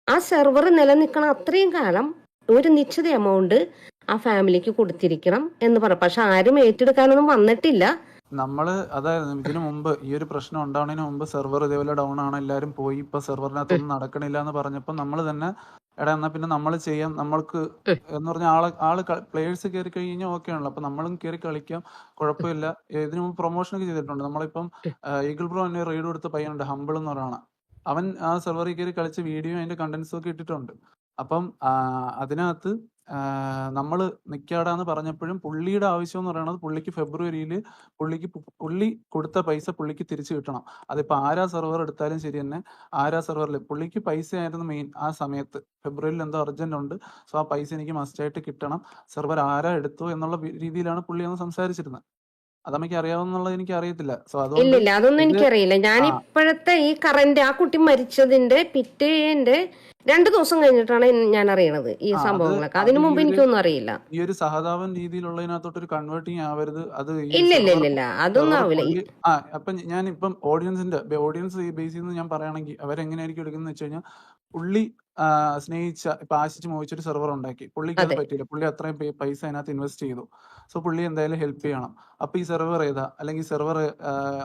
ആ സെർവർ നിലനിൽക്കണ അത്രയും കാലം ഒരു നിശ്ചിത എമൗണ്ട് ആ ഫാമിലിക്ക് കൊടുത്തിരിക്കണം എന്ന് പറഞ്ഞു. പക്ഷെ ആരും ഏറ്റെടുക്കാനൊന്നും വന്നിട്ടില്ല. നമ്മള് അതായത് ഇതിനു മുമ്പ് ഈ ഒരു പ്രശ്നം ഉണ്ടാവുന്നതിന് മുമ്പ് സെർവർ ഇതേപോലെ ഡൗൺ ആണ്, എല്ലാരും പോയി, ഇപ്പൊ സെർവറിനകത്തൊന്നും നടക്കണില്ല എന്ന് പറഞ്ഞപ്പോ നമ്മൾ തന്നെ എടാ എന്നാ പിന്നെ നമ്മൾ ചെയ്യാം, നമ്മൾക്ക് എന്ന് പറഞ്ഞ ആള് പ്ലേയേഴ്സ് കയറി കഴിഞ്ഞാൽ ഓക്കെ ആണല്ലോ, അപ്പൊ നമ്മളും കയറി കളിക്കാം, കുഴപ്പമില്ല. ഇതിനു മുമ്പ് പ്രൊമോഷനൊക്കെ ചെയ്തിട്ടുണ്ട്. നമ്മളിപ്പം ഈഗിൾ ബ്രോ എന്നെ റെയ്ഡ് കൊടുത്ത പയ്യനുണ്ട്, ഹമ്പിൾ എന്ന് പറയുന്ന, അവൻ ആ സെർവറിൽ കയറി കളിച്ച വീഡിയോ അതിന്റെ കണ്ടന്റ്സും ഒക്കെ ഇട്ടിട്ടുണ്ട്. അപ്പം അതിനകത്ത് നമ്മൾ നിൽക്കാടാന്ന് പറഞ്ഞപ്പോഴും പുള്ളിയുടെ ആവശ്യം എന്ന് പറയുന്നത് പുള്ളിക്ക് ഫെബ്രുവരിയിൽ പുള്ളി കൊടുത്ത പൈസ പുള്ളിക്ക് തിരിച്ചു കിട്ടണം. അതിപ്പോൾ ആരാ സെർവർ എടുത്താലും ശരി തന്നെ, ആരാ സെർവറിൽ പുള്ളിക്ക് പൈസ ആയിരുന്നു മെയിൻ ആ സമയത്ത്. ഫെബ്രുവരിയിൽ എന്തോ അർജന്റ് ഉണ്ട്, സോ ആ പൈസ എനിക്ക് മസ്റ്റായിട്ട് കിട്ടണം, സെർവർ ആരാ എടുത്തു എന്നുള്ള രീതിയിലാണ് പുള്ളി അന്ന് സംസാരിച്ചിരുന്നത്. അതമ്മയ്ക്ക് അറിയാവുന്നുള്ളത് എനിക്ക് അറിയത്തില്ല. സോ അതുകൊണ്ട് ഇല്ലില്ല അതൊന്നും എനിക്കറിയില്ല. ഞാൻ ഇപ്പോഴത്തെ ഈ കറന്റ് ആ കുട്ടി മരിച്ചതിന്റെ പിറ്റേന്റെ 2 ദിവസം കഴിഞ്ഞിട്ടാണ് ഞാൻ അറിയണത് ഈ സംഭവങ്ങളൊക്കെ. അതിനു മുമ്പ് എനിക്കൊന്നും അറിയില്ല. ഈ ഒരു സഹതാപം രീതിയിലുള്ളതിനകത്തോട്ട് ഒരു കൺവേർട്ടിങ് ആവരുത്. അത് ഇല്ല അതൊന്നും ആവില്ല. അപ്പൊ ഞാനിപ്പം ഓഡിയൻസ് ബേസ് ചെയ്യുന്നത് ഞാൻ പറയുകയാണെങ്കിൽ അവരെങ്ങനെയായിരിക്കും എടുക്കുന്നത് വെച്ച് കഴിഞ്ഞാൽ, പുള്ളി സ്നേഹിച്ച ഇപ്പൊ ആശിച്ച് മോഹിച്ചൊരു സെർവർ ഉണ്ടാക്കി, പുള്ളിക്ക് അത് പറ്റിയില്ല, പുള്ളി അത്രയും പൈസ അതിനകത്ത് ഇൻവെസ്റ്റ് ചെയ്തു, സോ പുള്ളി എന്തായാലും ഹെൽപ്പ് ചെയ്യണം. അപ്പൊ ഈ സെർവർ ഏതാ, അല്ലെങ്കിൽ സെർവർ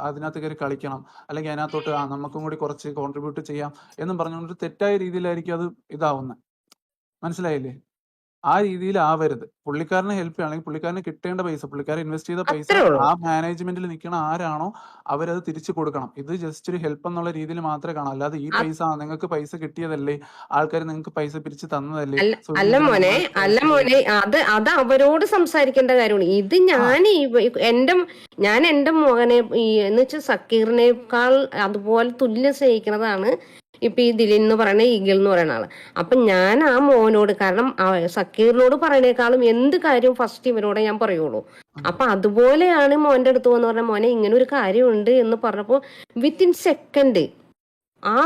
അതിനകത്ത് കയറി കളിക്കണം, അല്ലെങ്കിൽ അതിനകത്തോട്ട് നമുക്കും കൂടി കുറച്ച് കോൺട്രിബ്യൂട്ട് ചെയ്യാം എന്നും പറഞ്ഞുകൊണ്ട് തെറ്റായ രീതിയിലായിരിക്കും അത് ഇതാവുന്നത്. മനസ്സിലായില്ലേ? ആ രീതിയിൽ ആവരുത്. പുള്ളിക്കാരനെ ഹെൽപ്പ് ചെയ്യണമെങ്കിൽ പുള്ളിക്കാരന് കിട്ടേണ്ട പൈസ, പുള്ളിക്കാരൻ ഇൻവെസ്റ്റ് ചെയ്ത പൈസ അത്രേ ഉള്ളൂ. ആ മാനേജ്മെന്റിൽ നിൽക്കണ ആരാണോ അവരത് തിരിച്ചു കൊടുക്കണം. ഇത് ജസ്റ്റ് ഒരു ഹെൽപ്പ് എന്നുള്ള രീതിയിൽ മാത്രമേ കാണാം. അല്ലാതെ ഈ പൈസ നിങ്ങൾക്ക് പൈസ കിട്ടിയതല്ലേ, ആൾക്കാർ നിങ്ങൾക്ക് പൈസ പിരിച്ച് തന്നതല്ലേ, അല്ല സോ അല്ല ഇതിനെന്തിനാ മോനെ നമ്മൾ അല്ല പൈസ മോനെ അത് അവരോട് സംസാരിക്കേണ്ട കാര്യമാണ്. ഇത് ആ ഞാൻ എന്റെ മകനെ എന്ന് വെച്ചാൽ സക്കീറിനേക്കാൾ അതുപോലെ തുല്യം സ്നേഹിക്കുന്നതാണ് ഇപ്പൊ ഈ ദിലിൻ എന്ന് പറയുന്ന ഈഗിൾ എന്ന് പറയുന്ന ആള്. അപ്പൊ ഞാൻ ആ മോനോട്, കാരണം സക്കീറിനോട് പറയണേക്കാളും എന്ത് കാര്യവും ഫസ്റ്റ് ഇവരോടെ ഞാൻ പറയുള്ളൂ. അപ്പൊ അതുപോലെയാണ് മോന്റെ അടുത്ത് വന്ന് പറഞ്ഞ, മോനെ ഇങ്ങനെ ഒരു കാര്യമുണ്ട് എന്ന് പറഞ്ഞപ്പോ വിത്തിൻ സെക്കൻഡ് ആ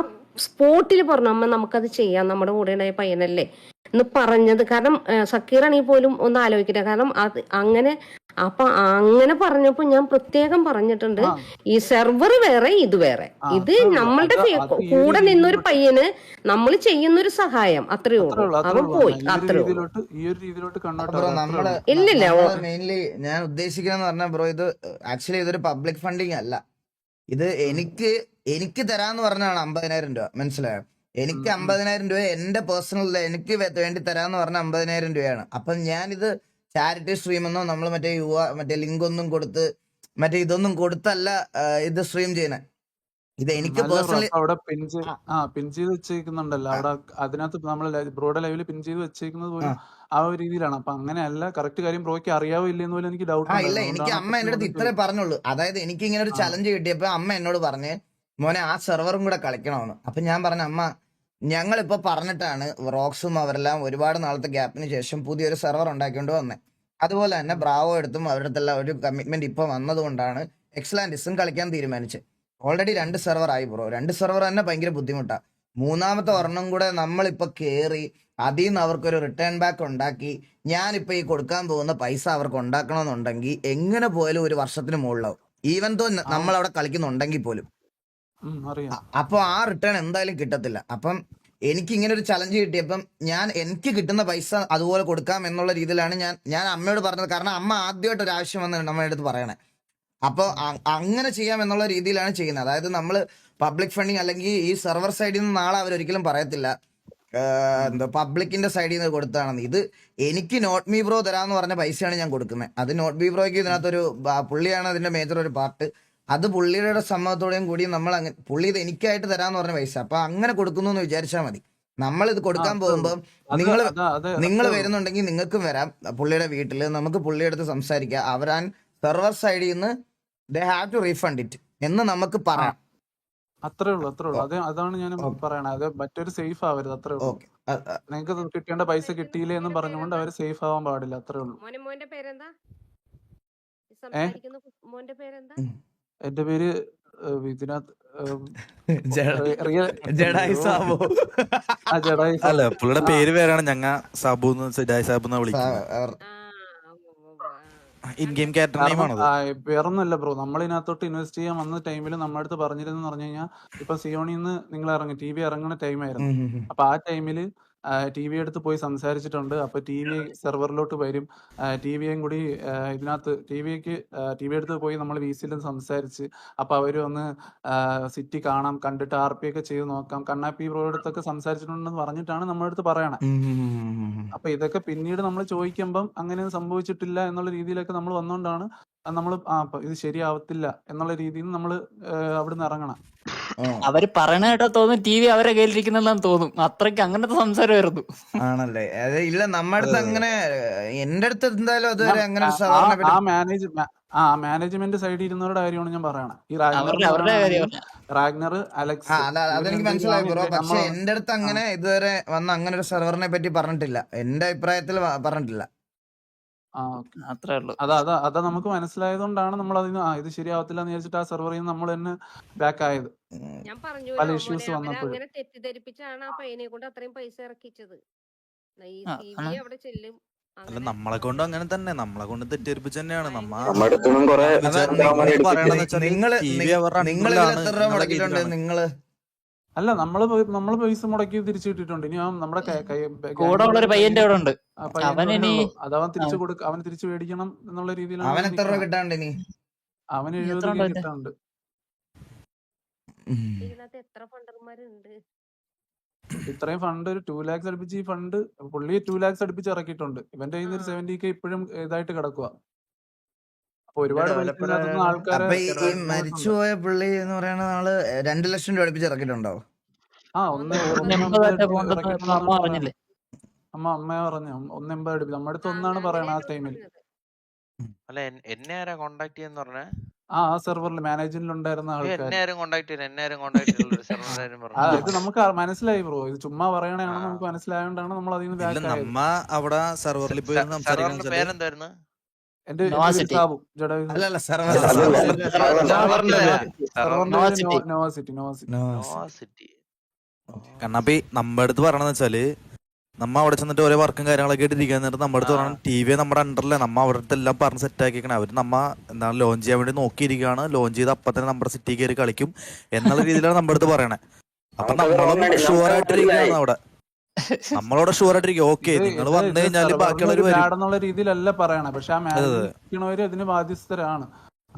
സ്പോട്ടിൽ പറഞ്ഞു, അമ്മ നമുക്കത് ചെയ്യാം, നമ്മുടെ കൂടെ ഉണ്ടായ പയ്യനല്ലേ എന്ന് പറഞ്ഞത്. കാരണം സക്കീറാണെങ്കിൽ പോലും ഒന്ന് ആലോചിക്കട്ടെ, കാരണം അത് അങ്ങനെ പറഞ്ഞപ്പോ ഞാൻ പ്രത്യേകം പറഞ്ഞിട്ടുണ്ട്, ആ ഈ സെർവർ വേറെ ഇത് വേറെ. ഇത് അത്രേ ഉള്ളൂ. നമ്മളുടെ അത് ഈ ഒരു കൂടെ നിന്നൊരു രീതിയിലോട്ട് പയ്യന് നമ്മൾ ചെയ്യുന്നൊരു സഹായം, അത്രേ അത്രേ ഉള്ളൂ. ഉള്ളൂ അത്രേ അവൻ ഉള്ളൂ പോയി, അണ്ണാ. അത്രേ ഉള്ളൂ. ഈ ഒരു രീതിയിലോട്ട് കൺവേർട്ട് ബ്രോ ആവുക, അത്രേ നമ്മള് ഉള്ളൂ. ഇല്ലില്ല നമ്മള് മെയിൻലി ഞാൻ ഉദ്ദേശിക്കുന്നത് പറഞ്ഞാൽ ബ്രോ, ഇത് ആക്ച്വലി ഇതൊരു പബ്ലിക് ഫണ്ടിങ് അല്ല. ഇത് എനിക്ക് തരാന്ന് പറഞ്ഞാണ് 50,000 രൂപ. മനസ്സിലായോ? എനിക്ക് 50,000 രൂപ എന്റെ പേഴ്സണൽ എനിക്ക് വേണ്ടി തരാന്ന് പറഞ്ഞ 50,000 രൂപയാണ്. അപ്പം ഞാനിത് ചാരിറ്റി സ്ട്രീം എന്നോ നമ്മൾ മറ്റേ ലിങ്ക് ഒന്നും കൊടുത്ത് മറ്റേ ഇതൊന്നും കൊടുത്തല്ല ഇത് സ്ട്രീം ചെയ്യുന്നത്. ഇത് എനിക്ക് അല്ല ബ്രോ, പേഴ്സണലി അപ്പൊ അവിടെ പിൻ ചെയ്ത് വെച്ചേക്കുന്നുണ്ടല്ലോ അവിടെ. അതിനകത്ത് നമ്മൾ ബ്രോയുടെ ലൈവില് പിൻ ചെയ്ത് വെച്ചേക്കുന്നത് പോലും ആ ഒരു രീതിയിലാണ്. അപ്പൊ അങ്ങനെയല്ല. കറക്റ്റ് കാര്യം ബ്രോയ്ക്ക് അറിയാവോ ഇല്ലെന്ന് പോലും എനിക്ക് ഡൗട്ട് ഇല്ല, ഉണ്ടായിരുന്നു. എനിക്ക് അതുകൊണ്ടാണ് അമ്മ എന്റെ അടുത്ത് ഇത്രേ പറഞ്ഞുള്ളൂ. അതായത് എനിക്ക് ഇങ്ങനെ ഒരു ചലഞ്ച് കിട്ടിയപ്പോ അമ്മ എന്നോട് പറഞ്ഞ്, മോനെ ആ സെർവറും കൂടെ കളിക്കണമെന്ന്. അപ്പൊ ഞാൻ പറഞ്ഞ, അമ്മ ഞങ്ങളിപ്പോ പറഞ്ഞിട്ടാണ് റോക്സും അവരെല്ലാം ഒരുപാട് നാളത്തെ ഗ്യാപ്പിന് ശേഷം പുതിയൊരു സെർവർ ഉണ്ടാക്കിക്കൊണ്ട് വന്നേ. അതുപോലെ തന്നെ ബ്രാവോ എടുത്തും അവരുടെ അടുത്തുള്ള ഒരു കമ്മിറ്റ്മെന്റ് ഇപ്പൊ വന്നതുകൊണ്ടാണ് എക്സ്ലാൻഡിസും കളിക്കാൻ തീരുമാനിച്ചത്. ഓൾറെഡി 2 സെർവർ ആയി ബ്രോ. 2 സെർവർ തന്നെ ഭയങ്കര ബുദ്ധിമുട്ടാണ്. മൂന്നാമത്തെ ഒരെണ്ണം കൂടെ നമ്മളിപ്പോ കേറി അതിൽ നിന്ന് അവർക്കൊരു റിട്ടേൺ ബാക്ക് ഉണ്ടാക്കി ഞാനിപ്പോ ഈ കൊടുക്കാൻ പോകുന്ന പൈസ അവർക്ക് ഉണ്ടാക്കണമെന്നുണ്ടെങ്കിൽ എങ്ങനെ പോയാലും ഒരു വർഷത്തിന് മുകളിലാവും. ഈവൻ തോ നമ്മൾ അവിടെ കളിക്കുന്നുണ്ടെങ്കിൽ പോലും. അറിയാം. അപ്പൊ ആ റിട്ടേൺ എന്തായാലും കിട്ടത്തില്ല. അപ്പം എനിക്ക് ഇങ്ങനെ ഒരു ചലഞ്ച് കിട്ടിയപ്പം എനിക്ക് കിട്ടുന്ന പൈസ അതുപോലെ കൊടുക്കാം എന്നുള്ള രീതിയിലാണ് ഞാൻ അമ്മയോട് പറഞ്ഞത്. കാരണം അമ്മ ആദ്യമായിട്ട് ഒരു ആവശ്യം വന്ന് നമ്മുടെ അടുത്ത് പറയണേ. അപ്പോൾ അങ്ങനെ ചെയ്യാം എന്നുള്ള രീതിയിലാണ് ചെയ്യുന്നത്. അതായത് നമ്മൾ പബ്ലിക് ഫണ്ടിങ് അല്ലെങ്കിൽ ഈ സെർവർ സൈഡിൽ നിന്ന് നാളെ അവരൊരിക്കലും പറയത്തില്ല എന്താ പബ്ലിക്കിന്റെ സൈഡിൽ നിന്ന് കൊടുത്താണെന്ന്. ഇത് എനിക്ക് നോട്ട് മീ ബ്രോ തരാന്ന് പറഞ്ഞ പൈസയാണ് ഞാൻ കൊടുക്കുന്നത്. അത് നോട്ട് മീ ബ്രോയ്ക്ക് ഇതിനകത്തൊരു പുള്ളിയാണ് അതിന്റെ മേജർ ഒരു പാർട്ട്. അത് പുള്ളിയുടെ സമ്മതത്തോടെയും കൂടി നമ്മൾ പുള്ളി ഇത് എനിക്കായിട്ട് തരാന്ന് പറഞ്ഞ പൈസ. അപ്പൊ അങ്ങനെ കൊടുക്കുന്നു എന്ന് വിചാരിച്ചാൽ മതി. നമ്മൾ ഇത് കൊടുക്കാൻ പോകുമ്പോൾ നിങ്ങൾ വരുന്നുണ്ടെങ്കിൽ നിങ്ങൾക്കും വരാം പുള്ളിയുടെ വീട്ടിൽ. നമുക്ക് പുള്ളിയുടെ അടുത്ത് സംസാരിക്കാം. അവരാൻ സെർവർ സൈഡിൽ നിന്ന് they have to refund it എന്ന് നമുക്ക് പറയാം. അത്രേ ഉള്ളൂ. അതാണ് ഞാൻ പറയണത്. അത് മറ്റൊരു സേഫ് ആവരുത്, അത്രേ ഉള്ളൂ. നിങ്ങൾക്ക് കിട്ടേണ്ട പൈസ കിട്ടിയില്ലേ എന്നും പറഞ്ഞുകൊണ്ട് അവർ സേഫ് ആവാൻ പാടില്ല, അത്രേ ഉള്ളൂ. മോന്റെ പേരെന്താ? മോന്റെ പേരെന്താ? എന്റെ പേര് ഇതിനകത്ത് അല്ല, പുള്ളിയുടെ പേര് പേരാണ് ഞങ്ങ സാബു ജഡായി സാബു എന്നാ വിളിക്കുന്നത്. ഇൻ ഗെയിം ക്യാരക്ടർ നെയിം ആണത്. വേറൊന്നുമല്ല ബ്രോ, നമ്മളിതിനകത്തോട്ട് ഇൻവെസ്റ്റ് ചെയ്യാൻ വന്ന ടൈമിൽ നമ്മുടെ അടുത്ത് പറഞ്ഞിരുന്നു പറഞ്ഞു കഴിഞ്ഞാൽ, ഇപ്പൊ സിയോണിന്ന് നിങ്ങൾ ടി വി ഇറങ്ങുന്ന ടൈമായിരുന്നു. അപ്പൊ ആ ടൈമില് ടി വി എടുത്ത് പോയി സംസാരിച്ചിട്ടുണ്ട്. അപ്പൊ ടി വി സെർവറിലോട്ട് വരും. ടി വിയും കൂടി ഇതിനകത്ത് ടി വി എടുത്ത് പോയി നമ്മൾ VC-യിൽ സംസാരിച്ച്, അപ്പൊ അവര് ഒന്ന് സിറ്റി കാണാം, കണ്ടിട്ട് RP ഒക്കെ ചെയ്ത് നോക്കാം, കണ്ണാപ്പി ബ്രോയുടെ അടുത്തൊക്കെ സംസാരിച്ചിട്ടുണ്ടെന്ന് പറഞ്ഞിട്ടാണ് നമ്മുടെ അടുത്ത് പറയണേ. അപ്പൊ ഇതൊക്കെ പിന്നീട് നമ്മൾ ചോദിക്കുമ്പം അങ്ങനെ സംഭവിച്ചിട്ടില്ല എന്നുള്ള രീതിയിലൊക്കെ നമ്മൾ വന്നോണ്ടാണ് നമ്മൾ ഇത് ശരിയാവത്തില്ല എന്നുള്ള രീതിയിൽ നമ്മൾ അവിടുന്ന് ഇറങ്ങണം. അവര് പറയണ കേട്ടാ തോന്നും TV അവരെ കയ്യിലിരിക്കുന്നെല്ലാം തോന്നും. അത്രയ്ക്ക് അങ്ങനത്തെ സംസാരമായിരുന്നു. ആണല്ലേ? അതെ, ഇല്ല നമ്മുടെ അടുത്ത് അങ്ങനെ എന്റെ അടുത്ത് എന്തായാലും അതുവരെ അങ്ങനെ മാനേജ്മെന്റ് സൈഡിൽ ഇരുന്നവരുടെ കാര്യമാണ് ഞാൻ പറയണത്. ഈ റാഗ്നർ, അലക്സ്, അതെനിക്ക് മനസ്സിലായി ബ്രോ. പക്ഷെ എന്റെ അടുത്ത് അങ്ങനെ ഇതുവരെ വന്ന അങ്ങനെ ഒരു സെർവറിനെ പറ്റി പറഞ്ഞിട്ടില്ല. എന്റെ അഭിപ്രായത്തിൽ പറഞ്ഞിട്ടില്ല. അത്രേ ഉള്ളൂ. അതാ നമുക്ക് മനസ്സിലായതുകൊണ്ടാണ് നമ്മൾ അതിന് ഇത് ശരിയാവത്തില്ല എന്ന് വിചാരിച്ചിട്ട് ആ സെർവറിൽ നിന്ന് നമ്മൾ തന്നെ ബാക്ക് ആയത്. ഞാൻ പറഞ്ഞു പല ഇഷ്യൂസ് വന്നപ്പോഴും അങ്ങനെ തെറ്റിദ്ധരിപ്പിച്ചാണ് ആ പയ്യനെ കൊണ്ട് അത്രയും പൈസ ഇറക്കിച്ചത്. അവിടെ ചെല്ലും. അല്ല, നമ്മളെ കൊണ്ട് അങ്ങനെ തന്നെ, നമ്മളെ കൊണ്ട് തെറ്റിദ്ധരിപ്പിച്ച് തന്നെയാണ്. അല്ല, നമ്മള് പൈസ മുടക്കി തിരിച്ചു കിട്ടിയിട്ടുണ്ട്. ഇനി നമ്മുടെ കൂടെ ഉള്ള ഒരു പയ്യന്റെ അവിടെ ഉണ്ട്. അതവൻ തിരിച്ചു മേടിക്കണം എന്നുള്ള രീതിയിലാണ്. അവൻ എത്ര രൂപ കിട്ടാണ്ട്? ഇനി അവന് 70 രൂപ കിട്ടാണ്ട്. ഇതിനകത്ത് എത്ര ഫണ്ടർമാരുണ്ട്? ഇത്രയും ഫണ്ട് ഒരു 2 lakhs അടുപ്പിച്ച് ഈ ഫണ്ട് പുള്ളി 2 lakhs അടുപ്പിച്ച് ഇറക്കിയിട്ടുണ്ട്. ഇവന്റെ കയ്യിൽ നിന്ന് ഒരു 70K ഇപ്പോഴും ഇതായിട്ട് കിടക്കുക. അപ്പൊ ഒരുപാട് പൈസ ഇതിനകത്തുനിന്ന് ആൾക്കാരെ അപ്പൊ ഈ പോയിട്ടുണ്ട്. മരിച്ചുപോയ പുള്ളി എന്ന് പറയുന്ന ആള് 2 ലക്ഷം രൂപ അടുപ്പിച്ച് ഇറക്കിയിട്ടുണ്ടോ? ആ ഒന്ന് 180 ആയിട്ട് അടുപ്പിച്ച് പോകണ്ടെന്ന് അമ്മ ഇറക്കിയിട്ടുണ്ടെന്നാണ് പറഞ്ഞില്ലേ? അമ്മ പറഞ്ഞു 180 അടുപ്പിച്ച് നമ്മുടെ അടുത്ത് ഒന്നാണ് പറയണത് ആ ടൈമിൽ. അല്ല എന്നെ ആരാ കോണ്ടാക്ട് ചെയ്യാന്ന് പറഞ്ഞേ? ആ സെർവറിൽ മാനേജ്മെന്റിൽ ഉണ്ടായിരുന്ന ആൾക്കാർ. എന്നെ ആരും കോണ്ടാക്ട് ചെയ്യില്ല, എന്നെ ആരും കോണ്ടാക്ട് ചെയ്തില്ല. സെർവറിലാരും ഇത് പറഞ്ഞു. നമുക്ക് മനസ്സിലായി ബ്രോ, ഇത് ചുമ്മാ പറയണതാണെന്ന് നമുക്ക് മനസ്സിലായോണ്ടാണ് നമ്മൾ അതിൽ നിന്ന് ഇല്ല ബാക്ക് ആയത്. നമ്മ അവിടെ സെർവറിൽ പോയി സംസാരിക്കാൻ സെർവറിന്റെ പേരെന്തായിരുന്നു? എന്റെ നോവാ പേര് സിറ്റി. സാബു ജഡായു. അല്ലല്ല സെർവർ സെർവറിന്റെ പേരാ? സെർവറിന്റെ നോവാ പേര് സിറ്റി. നോവാ സിറ്റി. നോവാ സിറ്റി. കണ്ണപ്പി നമ്മുടെ അടുത്ത് പറയണെന്ന് വെച്ചാല് നമ്മ അവിടെ ചെന്നിട്ട് ഓരോ വർക്കും കാര്യങ്ങളൊക്കെ ആയിട്ട് ഇരിക്കാൻ നേരത്ത് നമ്മുടെ അടുത്ത് പറയണം ടി വി നമ്മുടെ അണ്ടറിലെ നമ്മ അവരുടെ അടുത്ത് എല്ലാം പറഞ്ഞ് സെറ്റ് ആക്കിക്കണം. അവര് നമ്മ എന്താണ് ലോഞ്ച് ചെയ്യാൻ വേണ്ടി നോക്കിയിരിക്കുകയാണ്. ലോഞ്ച് ചെയ്ത് അപ്പൊ തന്നെ നമ്മുടെ സിറ്റി കയറി കളിക്കും എന്നുള്ള രീതിയിലാണ് നമ്മുടെ അടുത്ത് പറയണേ. അപ്പൊ നമ്മളും ഷുവർ ആയിട്ടിരിക്കുകയാണ് അവിടെ. നമ്മളവിടെ ഷുവർ ആയിട്ടിരിക്കും. ഓക്കെ നിങ്ങൾ വന്നു കഴിഞ്ഞാല് ബാക്കിയുള്ളവർ വരും. എന്നുള്ള രീതിയിലല്ല പറയണേ, പക്ഷെ ആ മാനേജ്മെന്റ് അതിന് ബാധ്യസ്ഥരാണ്.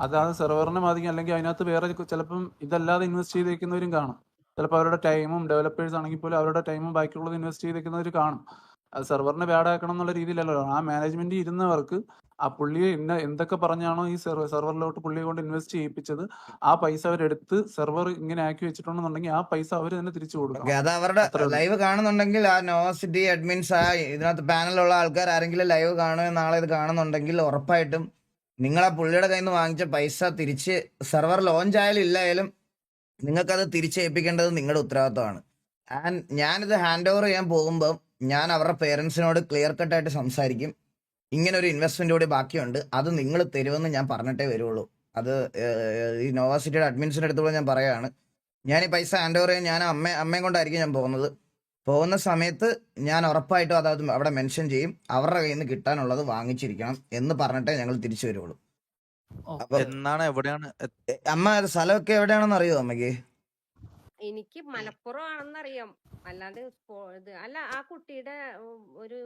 അതാണ് സെർവറിനെ ബാധിക്കും. അല്ലെങ്കിൽ അതിനകത്ത് വേറെ ചിലപ്പം ഇതല്ലാതെ ഇൻവെസ്റ്റ് ചെയ്തേക്കുന്നവരും കാണും. ചിലപ്പോൾ അവരുടെ ടൈമും ഡെവലപ്പേഴ്സ് ആണെങ്കിൽ പോലും അവരുടെ ടൈമും ബാക്കിയുള്ളത് ഇൻവെസ്റ്റ് ചെയ്തേക്കുന്നവർ കാണും. അത് സെർവറിനെ ബാഡാക്കണം എന്നുള്ള രീതിയിലല്ലോ. ആ മാനേജ്മെന്റ് ഇരുന്നവർക്ക് ആ പുള്ളിയെ എന്തൊക്കെ പറഞ്ഞാണോ ഈ സെർവറിലോട്ട് പുള്ളിയെ കൊണ്ട് ഇൻവെസ്റ്റ് ചെയ്യിപ്പിച്ചത്, ആ പൈസ അവരെടുത്ത് സെർവർ ഇങ്ങനെ ആക്കി വെച്ചിട്ടുണ്ടെന്നുണ്ടെങ്കിൽ ആ പൈസ അവർ തന്നെ തിരിച്ചു കൊടുക്കണം. അത് അവരുടെ ലൈവ് കാണുന്നുണ്ടെങ്കിൽ ആ നോവാ സിറ്റി അഡ്മിൻസ് ആ ഇതിനകത്ത് പാനലുള്ള ആൾക്കാർ ആരെങ്കിലും ലൈവ് കാണുകയോ നാളെ ഇത് കാണുന്നുണ്ടെങ്കിൽ ഉറപ്പായിട്ടും നിങ്ങൾ ആ പുള്ളിയുടെ കയ്യിൽ നിന്ന് വാങ്ങിച്ച പൈസ തിരിച്ച് സെർവർ ലോഞ്ച് ആയാലും ഇല്ലായാലും നിങ്ങൾക്കത് തിരിച്ചേൽപ്പിക്കേണ്ടത് നിങ്ങളുടെ ഉത്തരവാദിത്തമാണ്. ഞാനിത് ഹാൻഡ് ഓവർ ചെയ്യാൻ പോകുമ്പോൾ ഞാൻ അവരുടെ പേരൻസിനോട് ക്ലിയർ കട്ടായിട്ട് സംസാരിക്കും. ഇങ്ങനെ ഒരു ഇൻവെസ്റ്റ്മെന്റ് കൂടി ബാക്കിയുണ്ട്, അത് നിങ്ങൾ തരുമെന്ന് ഞാൻ പറഞ്ഞിട്ടേ വരുള്ളൂ. അത് ഈ നോവാ സിറ്റിയുടെ അഡ്മിൻസിൻ്റെ അടുത്തുള്ള ഞാൻ പറയുകയാണ്. ഞാൻ ഈ പൈസ ഹാൻഡ് ഓവർ ചെയ്യാൻ ഞാൻ അമ്മയും കൊണ്ടായിരിക്കും ഞാൻ പോകുന്ന സമയത്ത് ഞാൻ ഉറപ്പായിട്ടും അത് അവിടെ മെൻഷൻ ചെയ്യും. അവരുടെ കയ്യിൽ നിന്ന് കിട്ടാനുള്ളത് വാങ്ങിച്ചിരിക്കണം എന്ന് പറഞ്ഞിട്ടേ ഞങ്ങൾ തിരിച്ചു വരുള്ളൂ. അപ്പൊ എന്നാണ് എവിടെയാണ് അമ്മ സ്ഥലമൊക്കെ എവിടെയാണെന്ന് അറിയോ അമ്മയ്ക്ക്? എനിക്ക് മലപ്പുറം ആണെന്നറിയാം, അല്ലാണ്ട് അല്ല ആ കുട്ടിയുടെ ഒരു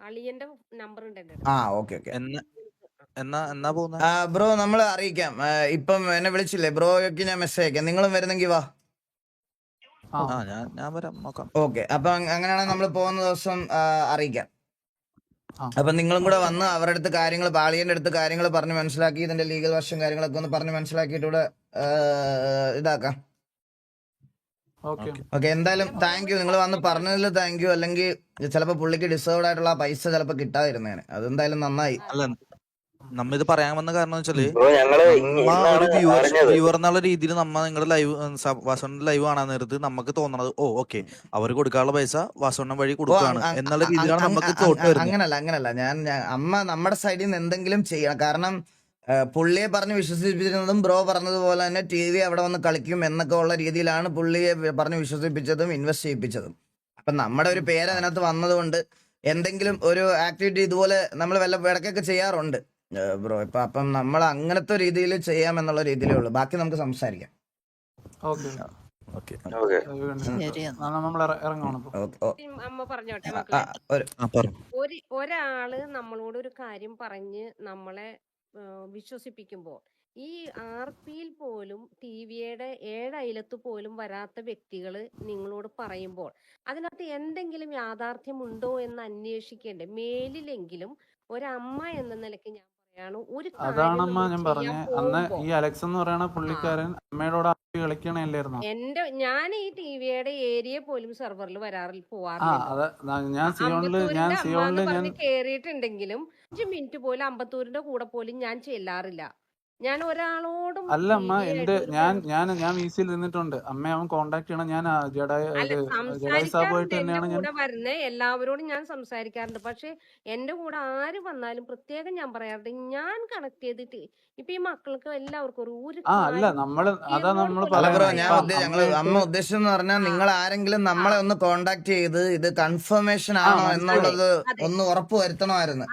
അളിയന്റെ നമ്പർ ഉണ്ട് എന്റെ ആ ഓക്കെ ഓക്കെ എന്നാ പോകുന്നത്? ബ്രോ നമ്മൾ അറിയിക്കാം. ഇപ്പം എന്നെ വിളിച്ചില്ലേ ബ്രോയ്ക്ക് ഞാൻ മെസ്സേജ് അയക്കാം. നിങ്ങളും വരുന്നെങ്കിൽ വാ. ഞാൻ വരാം, നോക്കാം. ഓക്കെ അപ്പൊ അങ്ങനെയാണെങ്കിൽ നമ്മൾ പോകുന്ന ദിവസം അറിയിക്കാം. അപ്പൊ നിങ്ങളും കൂടെ വന്ന് അവരുടെ അടുത്ത് കാര്യങ്ങൾ പാളിയന്റെ അടുത്ത് കാര്യങ്ങൾ പറഞ്ഞ് മനസ്സിലാക്കി ഇതിന്റെ ലീഗൽ വശം കാര്യങ്ങളൊക്കെ ഒന്ന് പറഞ്ഞ് മനസ്സിലാക്കിയിട്ട് ഇവിടെ ഇതാക്കാം. ഓക്കെ എന്തായാലും താങ്ക് യു. നിങ്ങൾ വന്ന് പറഞ്ഞതിൽ താങ്ക് യു. അല്ലെങ്കിൽ ചിലപ്പോ പുള്ളിക്ക് ഡിസേർവ്ഡ് ആയിട്ടുള്ള പൈസ ചിലപ്പോ കിട്ടാതിരുന്നേനെ. അതെന്തായാലും നന്നായി. അല്ല നമ്മ ഇത് പറയാൻ വന്ന കാരണം വെച്ചാല് ഒരു വ്യൂവർ എന്നുള്ള രീതിയിൽ നമ്മ നിങ്ങളുടെ ലൈവ് വാസവണ്ണ ലൈവ് കാണാൻ നേരത്ത് നമുക്ക് തോന്നണത് ഓക്കെ അവർ കൊടുക്കാനുള്ള പൈസ വാസവണ്ണ വഴി കൊടുക്കുകയാണ് എന്നുള്ള രീതിയിലാണ് നമുക്ക് തോട്ട് വരുന്നത്. അങ്ങനല്ല ഞാൻ അമ്മ നമ്മുടെ സൈഡിൽ നിന്ന് എന്തെങ്കിലും ചെയ്യണം. കാരണം പുള്ളിയെ പറഞ്ഞ് വിശ്വസിപ്പിച്ചിരുന്നതും ബ്രോ പറഞ്ഞതുപോലെ തന്നെ ടി വി അവിടെ വന്ന് കളിക്കും എന്നൊക്കെ ഉള്ള രീതിയിലാണ് പുള്ളിയെ പറഞ്ഞ് വിശ്വസിപ്പിച്ചതും ഇൻവെസ്റ്റ് ചെയ്യിപ്പിച്ചതും. അപ്പം നമ്മുടെ ഒരു പേര് അതിനകത്ത് വന്നതുകൊണ്ട് എന്തെങ്കിലും ഒരു ആക്ടിവിറ്റി ഇതുപോലെ നമ്മൾ ഇടയ്ക്കൊക്കെ ചെയ്യാറുണ്ട് ബ്രോ. അപ്പം നമ്മൾ അങ്ങനത്തെ രീതിയിൽ ചെയ്യാമെന്നുള്ള രീതിയിലേ ഉള്ളൂ. ബാക്കി നമുക്ക് സംസാരിക്കാം. അമ്മ പറഞ്ഞോട്ടെ ഒരാള് നമ്മളോട് ഒരു കാര്യം പറഞ്ഞ് നമ്മളെ വിശ്വസിപ്പിക്കുമ്പോൾ ഈ ആർപിയിൽ പോലും ടിവിയുടെ 7 അയലത്ത് പോലും വരാത്ത വ്യക്തികള് നിങ്ങളോട് പറയുമ്പോൾ അതിനകത്ത് എന്തെങ്കിലും യാഥാർത്ഥ്യമുണ്ടോ എന്ന് അന്വേഷിക്കേണ്ടേ? മേലിലെങ്കിലും ഒരമ്മ എന്ന നിലയ്ക്ക് ഞാൻ പറയാണ്, ഒരു അതാണമ്മ ഞാൻ പറഞ്ഞ അന്ന് ഈ അലക്സ് എന്ന് പറയുന്ന പുള്ളിക്കാരൻ അമ്മയോട് കളിക്കണല്ലായിരുന്നു. ഞാൻ ഈ ടിവിയുടെ ഏരിയ പോലും സെർവറിൽ പോവാറില്ല. കേറിയിട്ടുണ്ടെങ്കിലും 5 മിനിറ്റ് പോലും അമ്പത്തൂരിന്റെ കൂടെ പോലും ഞാൻ ചെല്ലാറില്ല. ഞാൻ ഒരാളോടും അല്ലമ്മ ഞാൻ വീസിൽ നിന്നിട്ടുണ്ട്. അമ്മ അവൻ കോണ്ടാക്ട് ചെയ്യണം. ഞാൻ ജഡായു സാബുമായിട്ട് തന്നെയാണ് ഞാൻ വരുന്നത്. എല്ലാവരോടും ഞാൻ സംസാരിക്കാറുണ്ട്. പക്ഷെ എന്റെ കൂടെ ആര് വന്നാലും പ്രത്യേകം ഞാൻ പറയാറുണ്ട്, ഞാൻ കണക്ട് ചെയ്തിട്ട് ഇപ്പൊ ഈ മക്കൾക്ക് എല്ലാവർക്കും ഒരു അമ്മ ഉദ്ദേശിച്ചെന്ന് പറഞ്ഞാൽ നിങ്ങൾ ആരെങ്കിലും നമ്മളെ ഒന്ന് കോണ്ടാക്ട് ചെയ്ത് ഇത് കൺഫർമേഷൻ ആണോ എന്നുള്ളത് ഒന്ന് ഉറപ്പ് വരുത്തണമായിരുന്നു.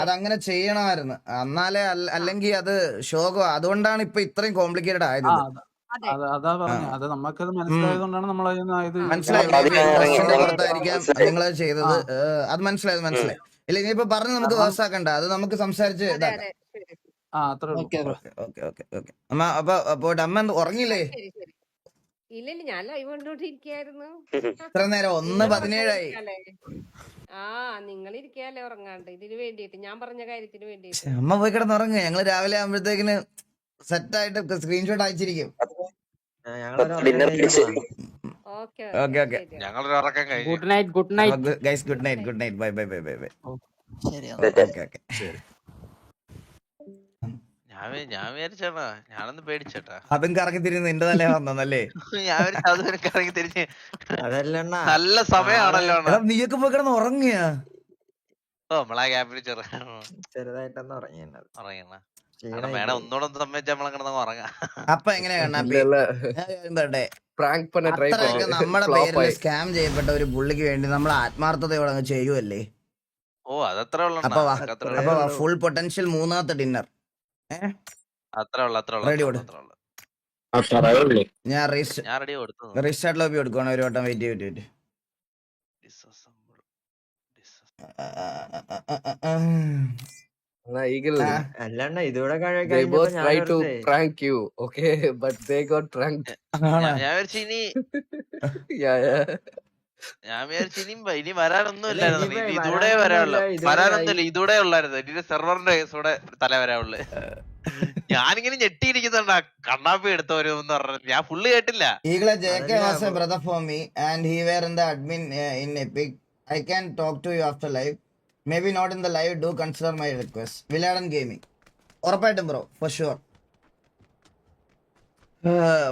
അതങ്ങനെ ചെയ്യണമായിരുന്നു. എന്നാലേ അല്ലെങ്കിൽ അത് ശോകം. അതുകൊണ്ടാണ് ഇപ്പൊ ഇത്രയും കോംപ്ലിക്കേറ്റഡ് ആയത്. അതാ പറഞ്ഞ അത് നമുക്കത് മനസ്സിലായതുകൊണ്ടാണ് നമ്മൾ പുറത്തായിരിക്കാം നിങ്ങളത് ചെയ്തത്. അത് മനസ്സിലായി. ഇല്ല ഇനിയിപ്പോ പറഞ്ഞ് നമുക്ക് വേഴ്സാക്കണ്ട, അത് നമുക്ക് സംസാരിച്ച് ഇതാക്കാം. അമ്മ അപ്പൊ പോട്ടെ. അമ്മ ഉറങ്ങിയില്ലേ? ഇല്ലില്ല, ഞാൻ ലൈവ് കണ്ടോണ്ടിരിക്കായിരുന്നു. ഇത്ര നേരം 1:17 ആ, നിങ്ങൾ ഇരിക്കാല്ലേ ഉറങ്ങാണ്ട് ഇതിന് വേണ്ടിയിട്ട്, ഞാൻ പറഞ്ഞ കാര്യത്തിന് വേണ്ടിയിട്ട്. അമ്മ പോയി കിടന്നുറങ്ങ്. ഞങ്ങള് രാവിലെ ആകുമ്പോഴത്തേക്കിന് സെറ്റായിട്ട് സ്ക്രീൻഷോട്ട് അയച്ചിരിക്കും. ഓക്കെ ഓക്കെ ഓക്കെ, ഓക്കെ ശരി. ഞങ്ങളൊരു ഉറക്കം കഴിഞ്ഞു. Good night, good night. Guys good night, good night, bye bye bye bye bye. ശരി. Okay okay. ഞാൻ വിചാരിച്ചേട്ടാ, ഞാനൊന്ന് പേടിച്ചേട്ടാ. അതും കറങ്ങി തിരിഞ്ഞ് നിന്റെ തലേ വന്നല്ലേ? ഞാൻ വിചാരിച്ചു അത് നിനക്ക് ഇറങ്ങി തിരിഞ്ഞ് അതല്ലണ്ണ നല്ല സമയമാണല്ലോ അണ്ണാ. എടാ നീയൊക്കെ പോയി കിടന്ന് ഉറങ്ങിയ? ഓ നമ്മളാ ക്യാമ്പിൽ ചെറുതായിട്ടൊന്ന് ഉറങ്ങിയത് ഉറങ്ങിയണ്ണ. മേഡം ഒന്നുകൂടെ ഒന്ന് സമ്മതിച്ചാൽ നമ്മളങ്ങനെ ഉറങ്ങാം. അപ്പൊ എങ്ങനെയാ കണ്ണാപ്പി? എന്തോട്ടെ അത്രയൊക്കെ നമ്മുടെ പേരിൽ സ്കാം ചെയ്യപ്പെട്ട ഒരു പുള്ളിക്ക് വേണ്ടി നമ്മൾ ആത്മാർത്ഥതയോടെ അങ്ങ് ചെയ്യുമല്ലേ? ഓ അതത്രേ ഉള്ളു അപ്പൊ അപ്പൊ ഫുൾ പൊട്ടൻഷ്യൽ മൂന്നാമത്തെ ഡിന്നർ. അത്രേ ഉള്ളു Ready കൊടു. ഞാൻ ഞാൻ റെഡി കൊടുത്തു. റീസ്റ്റാർട്ട് ലോബി കൊടുക്കണം. ഒരു വട്ടം വെയിറ്റ് ചെയ്തിട്ട് അല്ലണ്ണ ഇതൂടെ They both try to prank you, okay, but they got pranked. ഞാൻ വിചാരിച്ചു ഇനി Yeah. ഞാൻ വിചാരിച്ചു ഇനി വരാനൊന്നും ഇല്ലായിരുന്നു. ഇനിയിപ്പോ ഇതൂടെ വരാനൊന്നുമില്ല, വരാനുള്ളു. ഇതുവരെ വരാനൊന്നുമില്ല, ഇതൂടെ ഉള്ളായിരുന്നു. ഇനി സെർവറിന്റെ കേസൂടെ തല വരാനുള്ളു. ഞാനിങ്ങനെ ഞെട്ടിയിരിക്കുന്നുണ്ടാ കണ്ണാപ്പി എടുത്തവരും എന്ന് പറഞ്ഞു. ഞാൻ ഫുള്ള് കേട്ടില്ല. Eagle JK was a brother for me and he were in the admin in Epic. I can talk to you after live. Maybe not in the live. Do consider my request. Villadan Gaming. ഉറപ്പായിട്ടും bro, for sure.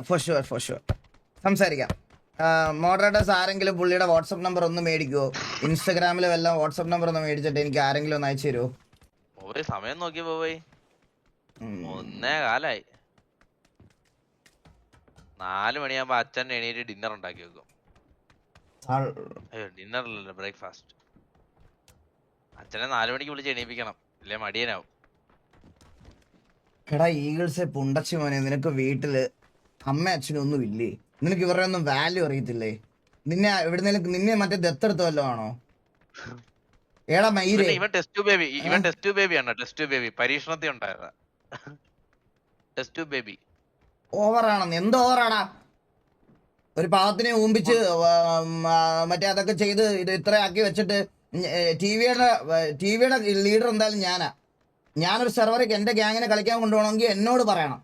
For sure. സംസാരിക്കാം. മോഡറേറ്റേഴ്സ് ആരെങ്കിലും പുള്ളിയുടെ വാട്സപ്പ് നമ്പർ ഒന്ന് മേടിക്കുവോ? ഇൻസ്റ്റാഗ്രാമിൽ വല്ല വാട്സപ്പ് നമ്പർ ഒന്ന് മേടിച്ചിട്ട് എനിക്ക് ആരെങ്കിലും ഒന്ന് അയച്ചു തരുമോ? ഒരു സമയം നോക്കിയപ്പോ പോയി 1:15 4 മണിയാകുമ്പോ അച്ഛൻ എണീറ്റ് ഡിന്നർ ഉണ്ടാക്കി വെക്കും. അയ്യോ ഡിന്നറിലല്ല, ബ്രേക്ക്ഫാസ്റ്റ്. അച്ഛനെ 4 മണിക്ക് വിളിച്ച് എണീപ്പിക്കണം, ഇല്ലേ മടിയനാവും. എടാ ഈഗിൾസെ പുണ്ടച്ചി മോനെ, നിനക്ക് വീട്ടില് അമ്മ അച്ഛനും ഒന്നും ഇല്ലേ? നിനക്ക് ഇവരുടെ ഒന്നും വാല്യൂ അറിയത്തില്ലേ? നിന്നെ മറ്റേ ദത്തെടുത്ത വല്ലതും ആണോ? എടാ മയിലേ, ഇവൻ ടെസ്റ്റ് ബേബി ആണ്. ടെസ്റ്റ് ബേബി പരീക്ഷണത്തിൽ ഉണ്ടായതാ. Test baby ഓവറാണെന്ന്. എന്ത് ഓവറാടാ? ഒരു പാവത്തിനെ ഊമ്പിച്ച് മറ്റേ അതൊക്കെ ചെയ്ത് ഇത് ഇത്ര ആക്കി വെച്ചിട്ട് ടിവിയുടെ ലീഡർ എന്തായാലും ഞാനൊരു സെർവറിക്ക് എന്റെ ഗ്യാങ്ങിനെ കളിക്കാൻ കൊണ്ടുപോകണമെങ്കിൽ എന്നോട് പറയണം,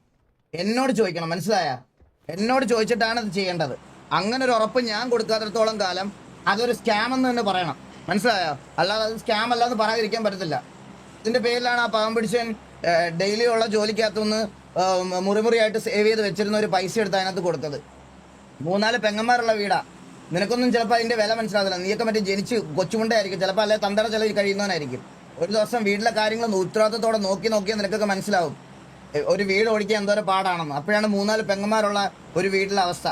എന്നോട് ചോദിക്കണം, മനസ്സിലായ? എന്നോട് ചോദിച്ചിട്ടാണ് ഇത് ചെയ്യേണ്ടത്. അങ്ങനെ ഒരു ഉറപ്പ് ഞാൻ കൊടുക്കാത്തിടത്തോളം കാലം അതൊരു സ്കാം എന്ന് തന്നെ പറയണം, മനസ്സിലായോ? അല്ലാതെ അത് സ്കാം അല്ലാന്ന് പറയാതിരിക്കാൻ പറ്റത്തില്ല. ഇതിന്റെ പേരിലാണ് ആ പാവം പിടിച്ചൻ ഡെയിലി ഉള്ള ജോലിക്കകത്തുനിന്ന് മുറിമുറിയായിട്ട് സേവ് ചെയ്ത് വെച്ചിരുന്ന ഒരു പൈസ എടുത്ത് അതിനകത്ത് കൊടുത്തത്. 3-4 പെങ്ങന്മാരുള്ള വീടാ. നിനക്കൊന്നും ചിലപ്പോൾ അതിന്റെ വില മനസ്സിലാവില്ല. നീയൊക്കെ മറ്റേ ജനിച്ച് കൊച്ചുകൊണ്ടായിരിക്കും, ചിലപ്പോൾ അല്ലെ തന്തട ചിലവ് കഴിയുന്നവനായിരിക്കും. ഒരു ദിവസം വീട്ടിലെ കാര്യങ്ങൾ ഉത്തരവാദിത്തത്തോടെ നോക്കിയാൽ നിനക്കൊക്കെ മനസ്സിലാവും ഒരു വീട് ഓടിക്കാൻ എന്തോരം പാടാണെന്ന്. അപ്പോഴാണ് 3-4 പെങ്ങന്മാരുള്ള ഒരു വീട്ടിലെ അവസ്ഥ.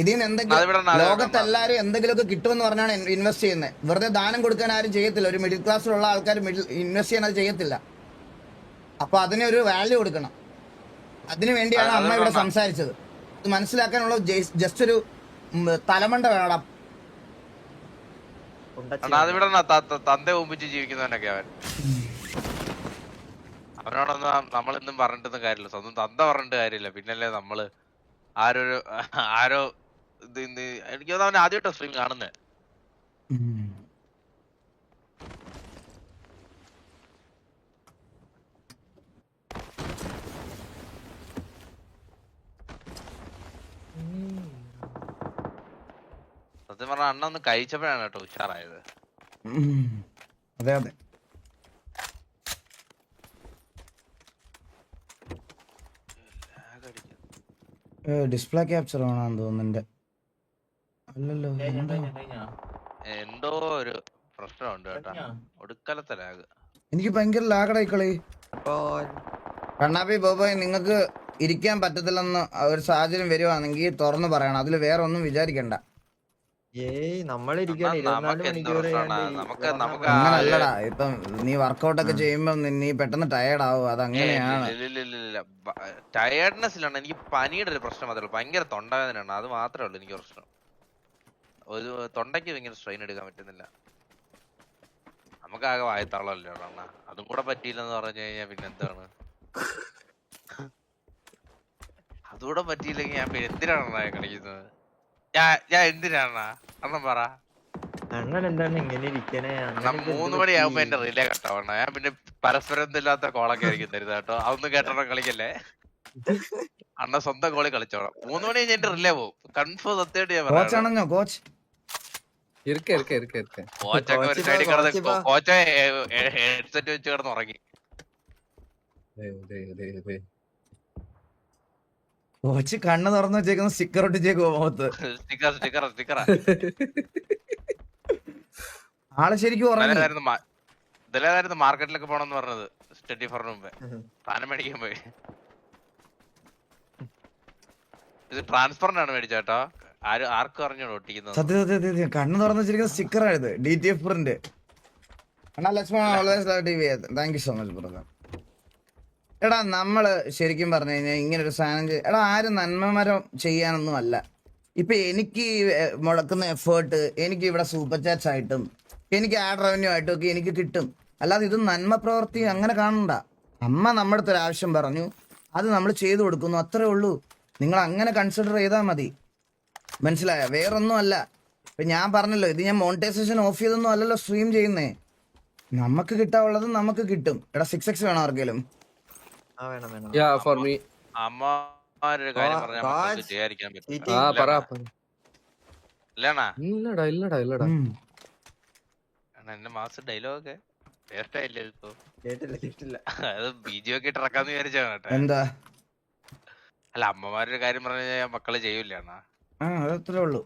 ഇതിൽ നിന്ന് എന്തെങ്കിലും ലോകത്തെല്ലാവരും എന്തെങ്കിലുമൊക്കെ കിട്ടുമെന്ന് പറഞ്ഞാണ് ഇൻവെസ്റ്റ് ചെയ്യുന്നത്. വെറുതെ ദാനം കൊടുക്കാൻ ആരും ചെയ്യത്തില്ല. ഒരു മിഡിൽ ക്ലാസ്സിലുള്ള ആൾക്കാർ ഇൻവെസ്റ്റ് ചെയ്യാൻ അത് ചെയ്യത്തില്ല. അപ്പൊ അതിന് ഒരു വാല്യൂ കൊടുക്കണം. അതിനു വേണ്ടിയാണ് അമ്മ ഇവിടെ സംസാരിച്ചത്. ഇത് മനസ്സിലാക്കാനുള്ള ജസ്റ്റ് ഒരു തലമണ്ട വേണടാ. അതിവിടെ തന്ത ഒമ്പിച്ച് ജീവിക്കുന്നവനൊക്കെ അവനോടൊന്നും നമ്മളൊന്നും പറഞ്ഞിട്ടൊന്നും കാര്യമില്ല. സ്വന്തം തന്ത പറഞ്ഞിട്ട് കാര്യമില്ല. പിന്നല്ലേ നമ്മള് ആരോ എനിക്ക് അവൻ ആദ്യമായിട്ടോ സ്ട്രീം കാണുന്നേ. സത്യം പറഞ്ഞ അണ്ണ ഒന്ന് കഴിച്ചപ്പോഴാണ് കേട്ടോ ഉഷാറായത്. അതെ അതെ. ഡിസ്പ്ലേ ക്യാപ്ചർ ആണെന്ന് തോന്നുന്നുണ്ട്. അല്ലല്ലോ, എന്തോ ഒരു പ്രശ്നമുണ്ട് കേട്ടാ, ഒടുക്കലത്തെ ലാഗ്. എനിക്ക് ഭയങ്കര ലാഗടായിക്കളി. കണ്ണാപ്പി ബോബോയ്, നിങ്ങൾക്ക് ഇരിക്കാൻ പറ്റത്തില്ലെന്ന് ഒരു സാഹചര്യം വരുവാണെങ്കിൽ തുറന്നു പറയണം. അതിൽ വേറെ ഒന്നും വിചാരിക്കണ്ട. അങ്ങനല്ലടാ, ഇപ്പം നീ വർക്കൗട്ട് ഒക്കെ ചെയ്യുമ്പോ നീ പെട്ടെന്ന് ടയേർഡ് ആവും. അതങ്ങനെയാണ്. ടയർഡ്നെസ് ഇല്ലാണ്, എനിക്ക് പനിയുടെ ഒരു പ്രശ്നം മാത്രമേ ഉള്ളൂ. ഭയങ്കര തൊണ്ടവേദനയാണ്, അത് മാത്രമേ ഉള്ളൂ എനിക്ക് പ്രശ്നം. ഒരു തൊണ്ടയ്ക്ക് ഭയങ്കര സ്ട്രെയിൻ എടുക്കാൻ പറ്റുന്നില്ല. നമുക്കാകെ വായത്താളല്ലോ അണ്ണാ, അതും കൂടെ പറ്റിയില്ലെന്ന് പറഞ്ഞു കഴിഞ്ഞാൽ പിന്നെ എന്താണ്? അതുകൂടെ പറ്റിയില്ലെങ്കിൽ ഞാൻ പിന്നെ എന്തിനാണ് കളിക്കുന്നത്? ഞാൻ എന്തിനാണ് അണ്ണൻ പറ. അണ്ണൻ എന്താണ് ഇങ്ങനെ ഇരിക്കണേ? അണ്ണാ 3 മണിയാകുമ്പോ എന്റെ റിലേ കട്ടാവണ. ഞാൻ പിന്നെ പരസ്പരം എന്തില്ലാത്ത കോളൊക്കെ ആയിരിക്കും തരുന്നത് കേട്ടോ. അതൊന്നും കേട്ടോ കളിക്കല്ലേ. അണ്ണ സ്വന്തം കോളി കളിച്ചോളാം. 3 മണി കഴിഞ്ഞിട്ട് റിലേ പോകും. കൺഫേം സത്യമായിട്ട് ഞാൻ കോച്ച് പറയാം. ആണെന്നോ കോച്ച്? കോച്ചൊക്കെ ഒരു സൈഡിൽ കിടന്ന് കോച്ച് ഹെഡ്സെറ്റ് വെച്ച് കിടന്ന് ഉറങ്ങി. കോച്ച് കണ്ണ് തുറന്നു വെച്ചേക്കുന്ന സ്റ്റിക്കർ ഒട്ടിച്ചേക്കോ മുഖത്ത്? സ്റ്റിക്കറാ. ആള് ശരിക്കും ഉറങ്ങി. ഇതിലായിരുന്നു മാർക്കറ്റിലൊക്കെ പോണെന്ന് പറഞ്ഞത് 24 മുമ്പേ. സാധനം മേടിക്കാൻ പോയി. ഇത് ട്രാൻസ്ഫറിനാണ് മേടിച്ചേട്ടോ. ആർക്കും അറിഞ്ഞോളൂ ഒട്ടിക്കുന്നത്. സത്യം കണ്ണ് തുറന്നു വെച്ചിരിക്കുന്ന സ്റ്റിക്കറായത്. DTF print. അണ്ണാ Lakshman always love TV. Thank you so much brother. എടാ നമ്മള് ശരിക്കും പറഞ്ഞു കഴിഞ്ഞാൽ ഇങ്ങനെ ഒരു സാധനം എടാ ആരും നന്മമരം ചെയ്യാനൊന്നും അല്ല. ഇപ്പൊ എനിക്ക് മുടക്കുന്ന എഫേർട്ട് എനിക്ക് ഇവിടെ സൂപ്പർ ചാറ്റ്സ് ആയിട്ടും എനിക്ക് ആഡ് റവന്യൂ ആയിട്ടും ഒക്കെ എനിക്ക് കിട്ടും. അല്ലാതെ ഇത് നന്മ പ്രവൃത്തി അങ്ങനെ കാണണ്ട. അമ്മ നമ്മുടെ അടുത്ത് ഒരു ആവശ്യം പറഞ്ഞു, അത് നമ്മൾ ചെയ്തു കൊടുക്കുന്നു, അത്രേ ഉള്ളൂ. നിങ്ങൾ അങ്ങനെ കൺസിഡർ ചെയ്താൽ മതി. മനസ്സിലായ? വേറൊന്നും അല്ല. ഇപ്പൊ ഞാൻ പറഞ്ഞല്ലോ, ഇത് ഞാൻ മോണിറ്റൈസേഷൻ ഓഫ് ചെയ്തൊന്നും അല്ലല്ലോ സ്ട്രീം ചെയ്യുന്നേ. നമുക്ക് കിട്ടാനുള്ളത് നമുക്ക് കിട്ടും. എടാ 6x വേണം ആർക്കെങ്കിലും? അമ്മമാരൊരു കാര്യം പറഞ്ഞാൽ മക്കൾക്ക് ചെയ്യാതിരിക്കാൻ പറ്റില്ല. ഇല്ലടാ എന്റെ മാസം ഡയലോഗൊക്കെ വേസ്റ്റായില്ലേ ഇപ്പൊ? കേട്ടില്ല. അത് BGM ഒക്കെ ഇട്ടിറക്കാന്ന് വിചാരിച്ചാണ് കേട്ടോ. എന്താ? അല്ല അമ്മമാരൊരു കാര്യം പറഞ്ഞു കഴിഞ്ഞാൽ മക്കള് ചെയ്യൂല. അതത്രേ ഉള്ളൂ.